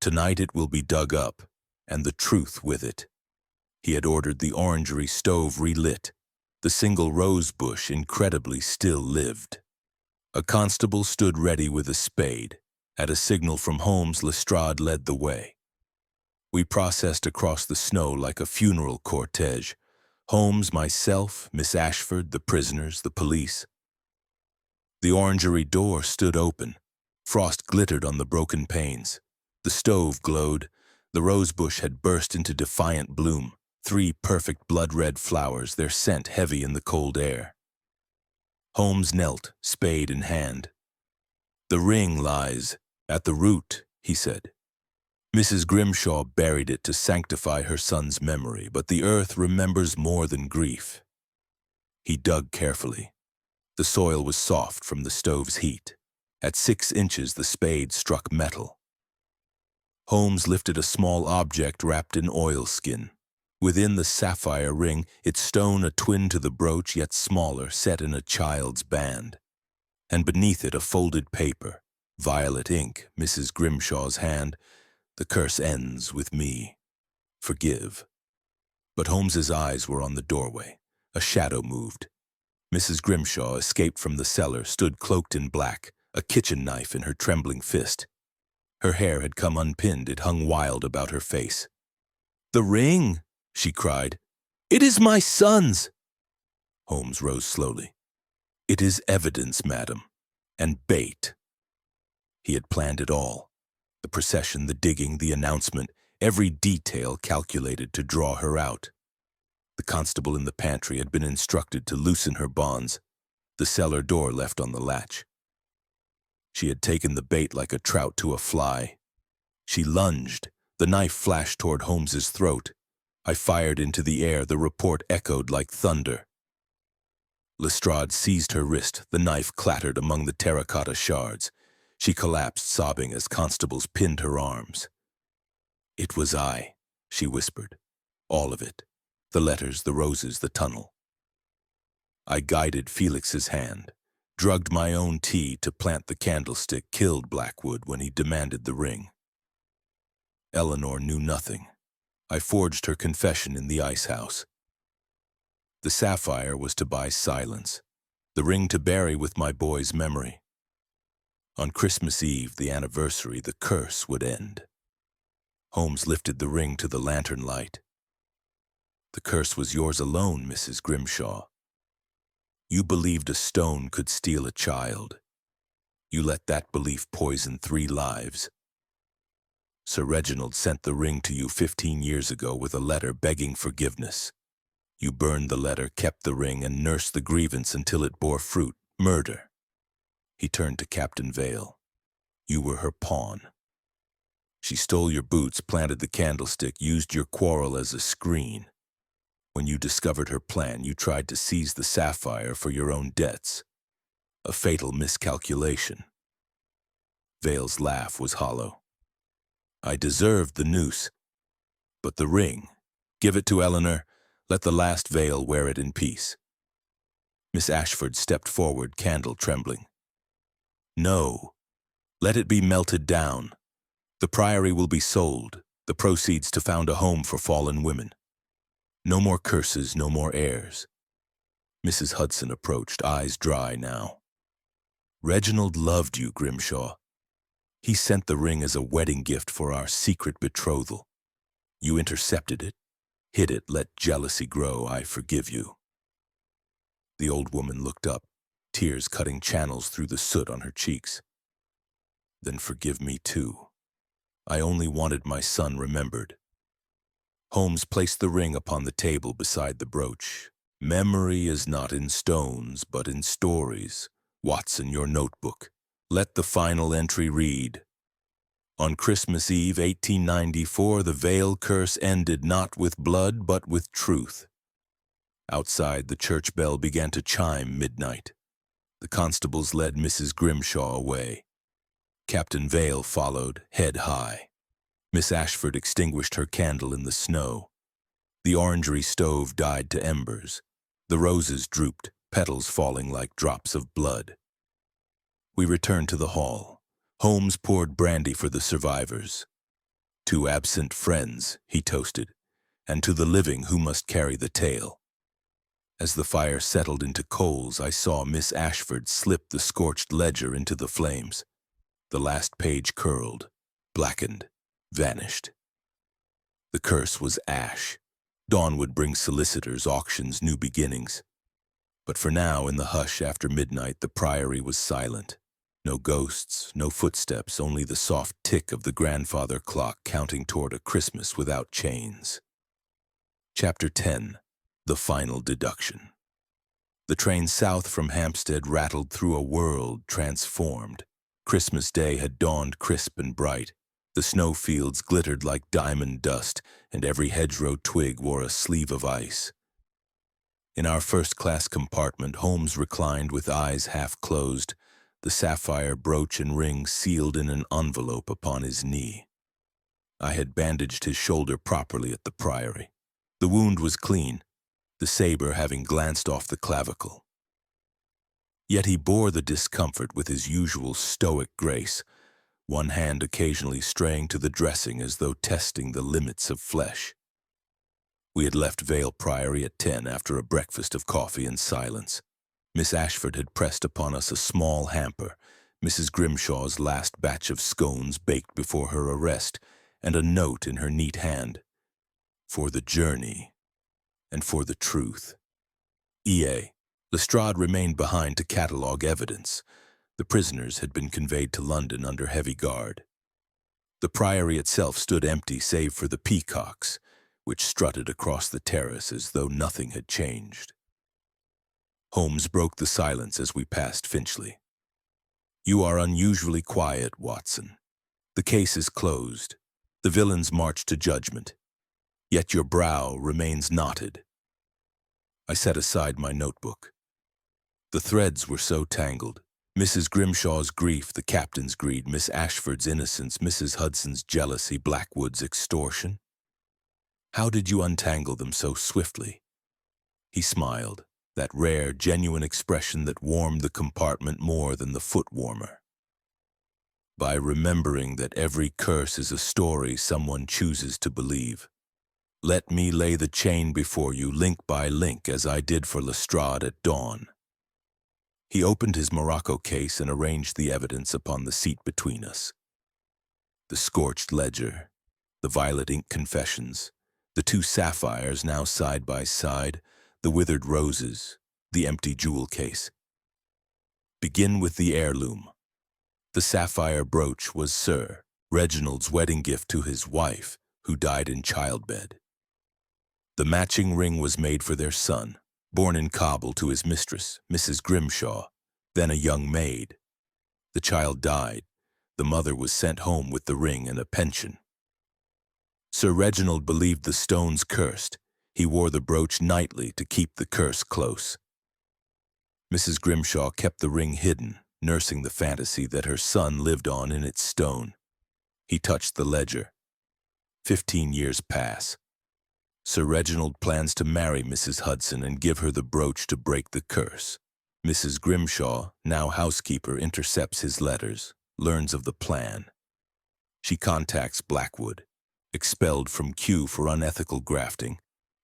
Tonight it will be dug up, and the truth with it." He had ordered the orangery stove relit. The single rose bush incredibly still lived. A constable stood ready with a spade. At a signal from Holmes, Lestrade led the way. We processed across the snow like a funeral cortege. Holmes, myself, Miss Ashford, the prisoners, the police. The orangery door stood open. Frost glittered on the broken panes. The stove glowed. The rosebush had burst into defiant bloom. 3 perfect blood-red flowers, their scent heavy in the cold air. Holmes knelt, spade in hand. "The ring lies at the root," he said. "Mrs. Grimshaw buried it to sanctify her son's memory, but the earth remembers more than grief." He dug carefully. The soil was soft from the stove's heat. At 6 inches, the spade struck metal. Holmes lifted a small object wrapped in oilskin. Within the sapphire ring, its stone a twin to the brooch, yet smaller, set in a child's band. And beneath it a folded paper, violet ink, Mrs. Grimshaw's hand. "The curse ends with me. Forgive." But Holmes's eyes were on the doorway. A shadow moved. Mrs. Grimshaw escaped from the cellar, stood cloaked in black, a kitchen knife in her trembling fist. Her hair had come unpinned, it hung wild about her face. "The ring!" she cried. "It is my son's!" Holmes rose slowly. "It is evidence, madam, and bait." He had planned it all. The procession, the digging, the announcement, every detail calculated to draw her out. The constable in the pantry had been instructed to loosen her bonds, the cellar door left on the latch. She had taken the bait like a trout to a fly. She lunged. The knife flashed toward Holmes's throat. I fired into the air. The report echoed like thunder. Lestrade seized her wrist. The knife clattered among the terracotta shards. She collapsed, sobbing as constables pinned her arms. "It was I," she whispered. "All of it. The letters, the roses, the tunnel." I guided Felix's hand, drugged my own tea to plant the candlestick, killed Blackwood when he demanded the ring. Eleanor knew nothing. I forged her confession in the ice house. The sapphire was to buy silence, the ring to bury with my boy's memory. On Christmas Eve, the anniversary, the curse would end. Holmes lifted the ring to the lantern light. "The curse was yours alone, Mrs. Grimshaw. You believed a stone could steal a child. You let that belief poison 3 lives. Sir Reginald sent the ring to you 15 years ago with a letter begging forgiveness. You burned the letter, kept the ring, and nursed the grievance until it bore fruit, murder." He turned to Captain Vale. "You were her pawn. She stole your boots, planted the candlestick, used your quarrel as a screen. When you discovered her plan, you tried to seize the sapphire for your own debts. A fatal miscalculation." Vale's laugh was hollow. "I deserved the noose. But the ring, give it to Eleanor. Let the last Vale wear it in peace." Miss Ashford stepped forward, candle trembling. "No, let it be melted down. The priory will be sold, the proceeds to found a home for fallen women. No more curses, no more heirs." Mrs. Hudson approached, eyes dry now. "Reginald loved you, Grimshaw. He sent the ring as a wedding gift for our secret betrothal. You intercepted it, hid it, let jealousy grow. I forgive you." The old woman looked up, tears cutting channels through the soot on her cheeks. "Then forgive me too. I only wanted my son remembered." Holmes placed the ring upon the table beside the brooch. "Memory is not in stones, but in stories. Watson, your notebook. Let the final entry read. On Christmas Eve, 1894, the Vale curse ended not with blood, but with truth." Outside, the church bell began to chime midnight. The constables led Mrs. Grimshaw away. Captain Vale followed, head high. Miss Ashford extinguished her candle in the snow. The orangery stove died to embers. The roses drooped, petals falling like drops of blood. We returned to the hall. Holmes poured brandy for the survivors. "To absent friends," he toasted, "and to the living who must carry the tale." As the fire settled into coals, I saw Miss Ashford slip the scorched ledger into the flames. The last page curled, blackened, vanished. The curse was ash. Dawn would bring solicitors, auctions, new beginnings. But for now, in the hush after midnight, the priory was silent. No ghosts, no footsteps, only the soft tick of the grandfather clock counting toward a Christmas without chains. Chapter 10. The Final Deduction. The train south from Hampstead rattled through a world transformed. Christmas Day had dawned crisp and bright. The snowfields glittered like diamond dust, and every hedgerow twig wore a sleeve of ice. In our first-class compartment, Holmes reclined with eyes half closed, the sapphire brooch and ring sealed in an envelope upon his knee. I had bandaged his shoulder properly at the priory. The wound was clean, the saber having glanced off the clavicle. Yet he bore the discomfort with his usual stoic grace, one hand occasionally straying to the dressing as though testing the limits of flesh. We had left Vale Priory at 10 after a breakfast of coffee and silence. Miss Ashford had pressed upon us a small hamper, Mrs. Grimshaw's last batch of scones baked before her arrest, and a note in her neat hand. For the journey, and for the truth. E.A. Lestrade remained behind to catalogue evidence. The prisoners had been conveyed to London under heavy guard. The priory itself stood empty save for the peacocks. which strutted across the terrace as though nothing had changed. Holmes broke the silence as we passed Finchley. "You are unusually quiet, Watson. The case is closed. The villains march to judgment. Yet your brow remains knotted." I set aside my notebook. The threads were so tangled. Mrs. Grimshaw's grief, the captain's greed, Miss Ashford's innocence, Mrs. Hudson's jealousy, Blackwood's extortion. How did you untangle them so swiftly? He smiled, that rare, genuine expression that warmed the compartment more than the foot warmer. "By remembering that every curse is a story someone chooses to believe. Let me lay the chain before you link by link as I did for Lestrade at dawn." He opened his morocco case and arranged the evidence upon the seat between us. The scorched ledger, the violet ink confessions, the two sapphires now side by side, the withered roses, the empty jewel case. Begin with the heirloom. The sapphire brooch was Sir Reginald's wedding gift to his wife, who died in childbed. The matching ring was made for their son, born in Kabul to his mistress, Mrs. Grimshaw, then a young maid. The child died. The mother was sent home with the ring and a pension. Sir Reginald believed the stones cursed. He wore the brooch nightly to keep the curse close. Mrs. Grimshaw kept the ring hidden, nursing the fantasy that her son lived on in its stone. He touched the ledger. 15 years pass. Sir Reginald plans to marry Mrs. Hudson and give her the brooch to break the curse. Mrs. Grimshaw, now housekeeper, intercepts his letters, learns of the plan. She contacts Blackwood, expelled from Kew for unethical grafting,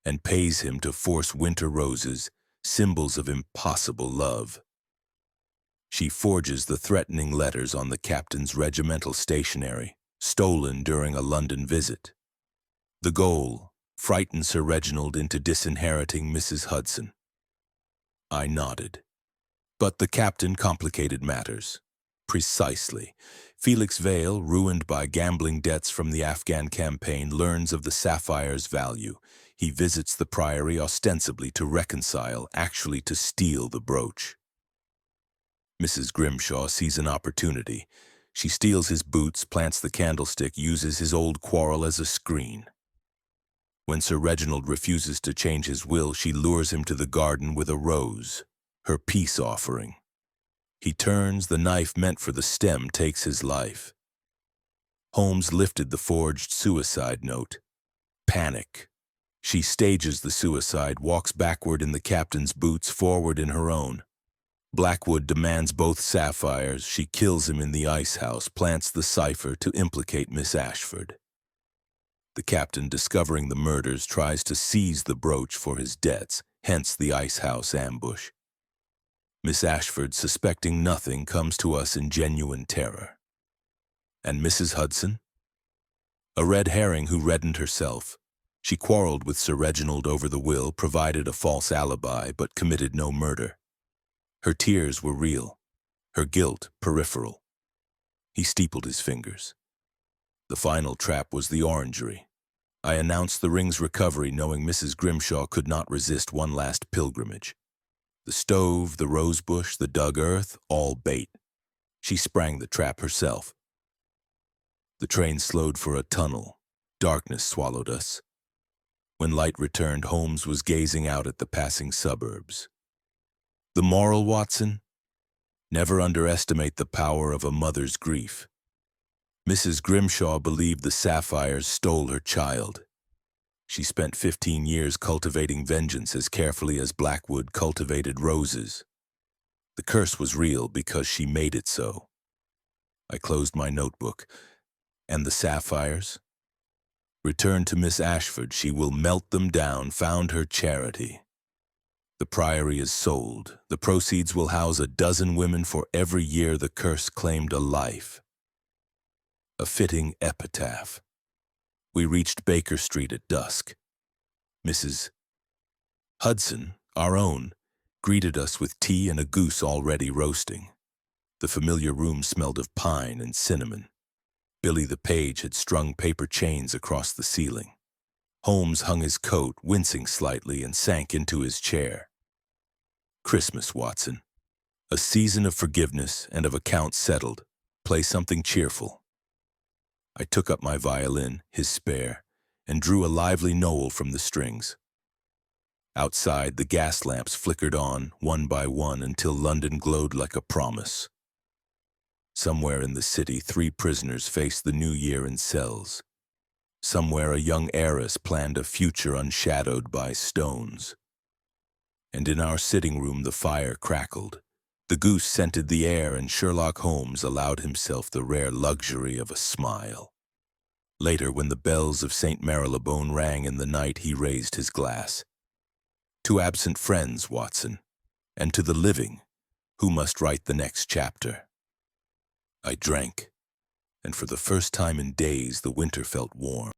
and pays him to force winter roses, symbols of impossible love. She forges the threatening letters on the captain's regimental stationery, stolen during a London visit. The goal: frighten Sir Reginald into disinheriting Mrs. Hudson. I nodded. But the captain complicated matters. Precisely. Felix Vale, ruined by gambling debts from the Afghan campaign, learns of the sapphire's value. He visits the priory ostensibly to reconcile, actually to steal the brooch. Mrs. Grimshaw sees an opportunity. She steals his boots, plants the candlestick, uses his old quarrel as a screen. When Sir Reginald refuses to change his will, she lures him to the garden with a rose, her peace offering. He turns, the knife meant for the stem takes his life. Holmes lifted the forged suicide note. Panic. She stages the suicide, walks backward in the captain's boots, forward in her own. Blackwood demands both sapphires. She kills him in the ice house, plants the cipher to implicate Miss Ashford. The captain, discovering the murders, tries to seize the brooch for his debts, hence the ice house ambush. Miss Ashford, suspecting nothing, comes to us in genuine terror. And Mrs. Hudson? A red herring who reddened herself. She quarreled with Sir Reginald over the will, provided a false alibi, but committed no murder. Her tears were real, her guilt peripheral. He steepled his fingers. The final trap was the orangery. I announced the ring's recovery, knowing Mrs. Grimshaw could not resist one last pilgrimage. The stove, the rosebush, the dug earth, all bait. She sprang the trap herself. The train slowed for a tunnel. Darkness swallowed us. When light returned, Holmes was gazing out at the passing suburbs. The moral, Watson? Never underestimate the power of a mother's grief. Mrs. Grimshaw believed the sapphires stole her child. She spent 15 years cultivating vengeance as carefully as Blackwood cultivated roses. The curse was real because she made it so. I closed my notebook. And the sapphires? Return to Miss Ashford. She will melt them down, found her charity. The priory is sold. The proceeds will house a dozen women for every year the curse claimed a life. A fitting epitaph. We reached Baker Street at dusk. Mrs. Hudson, our own, greeted us with tea and a goose already roasting. The familiar room smelled of pine and cinnamon. Billy the page had strung paper chains across the ceiling. Holmes hung his coat, wincing slightly, and sank into his chair. Christmas, Watson. A season of forgiveness and of accounts settled. Play something cheerful. I took up my violin, his spare, and drew a lively knoll from the strings. Outside, the gas lamps flickered on, one by one, until London glowed like a promise. Somewhere in the city, 3 prisoners faced the new year in cells. Somewhere, a young heiress planned a future unshadowed by stones. And in our sitting room, the fire crackled. The goose scented the air, and Sherlock Holmes allowed himself the rare luxury of a smile. Later, when the bells of St. Marylebone rang in the night, he raised his glass. To absent friends, Watson, and to the living, who must write the next chapter. I drank, and for the first time in days, the winter felt warm.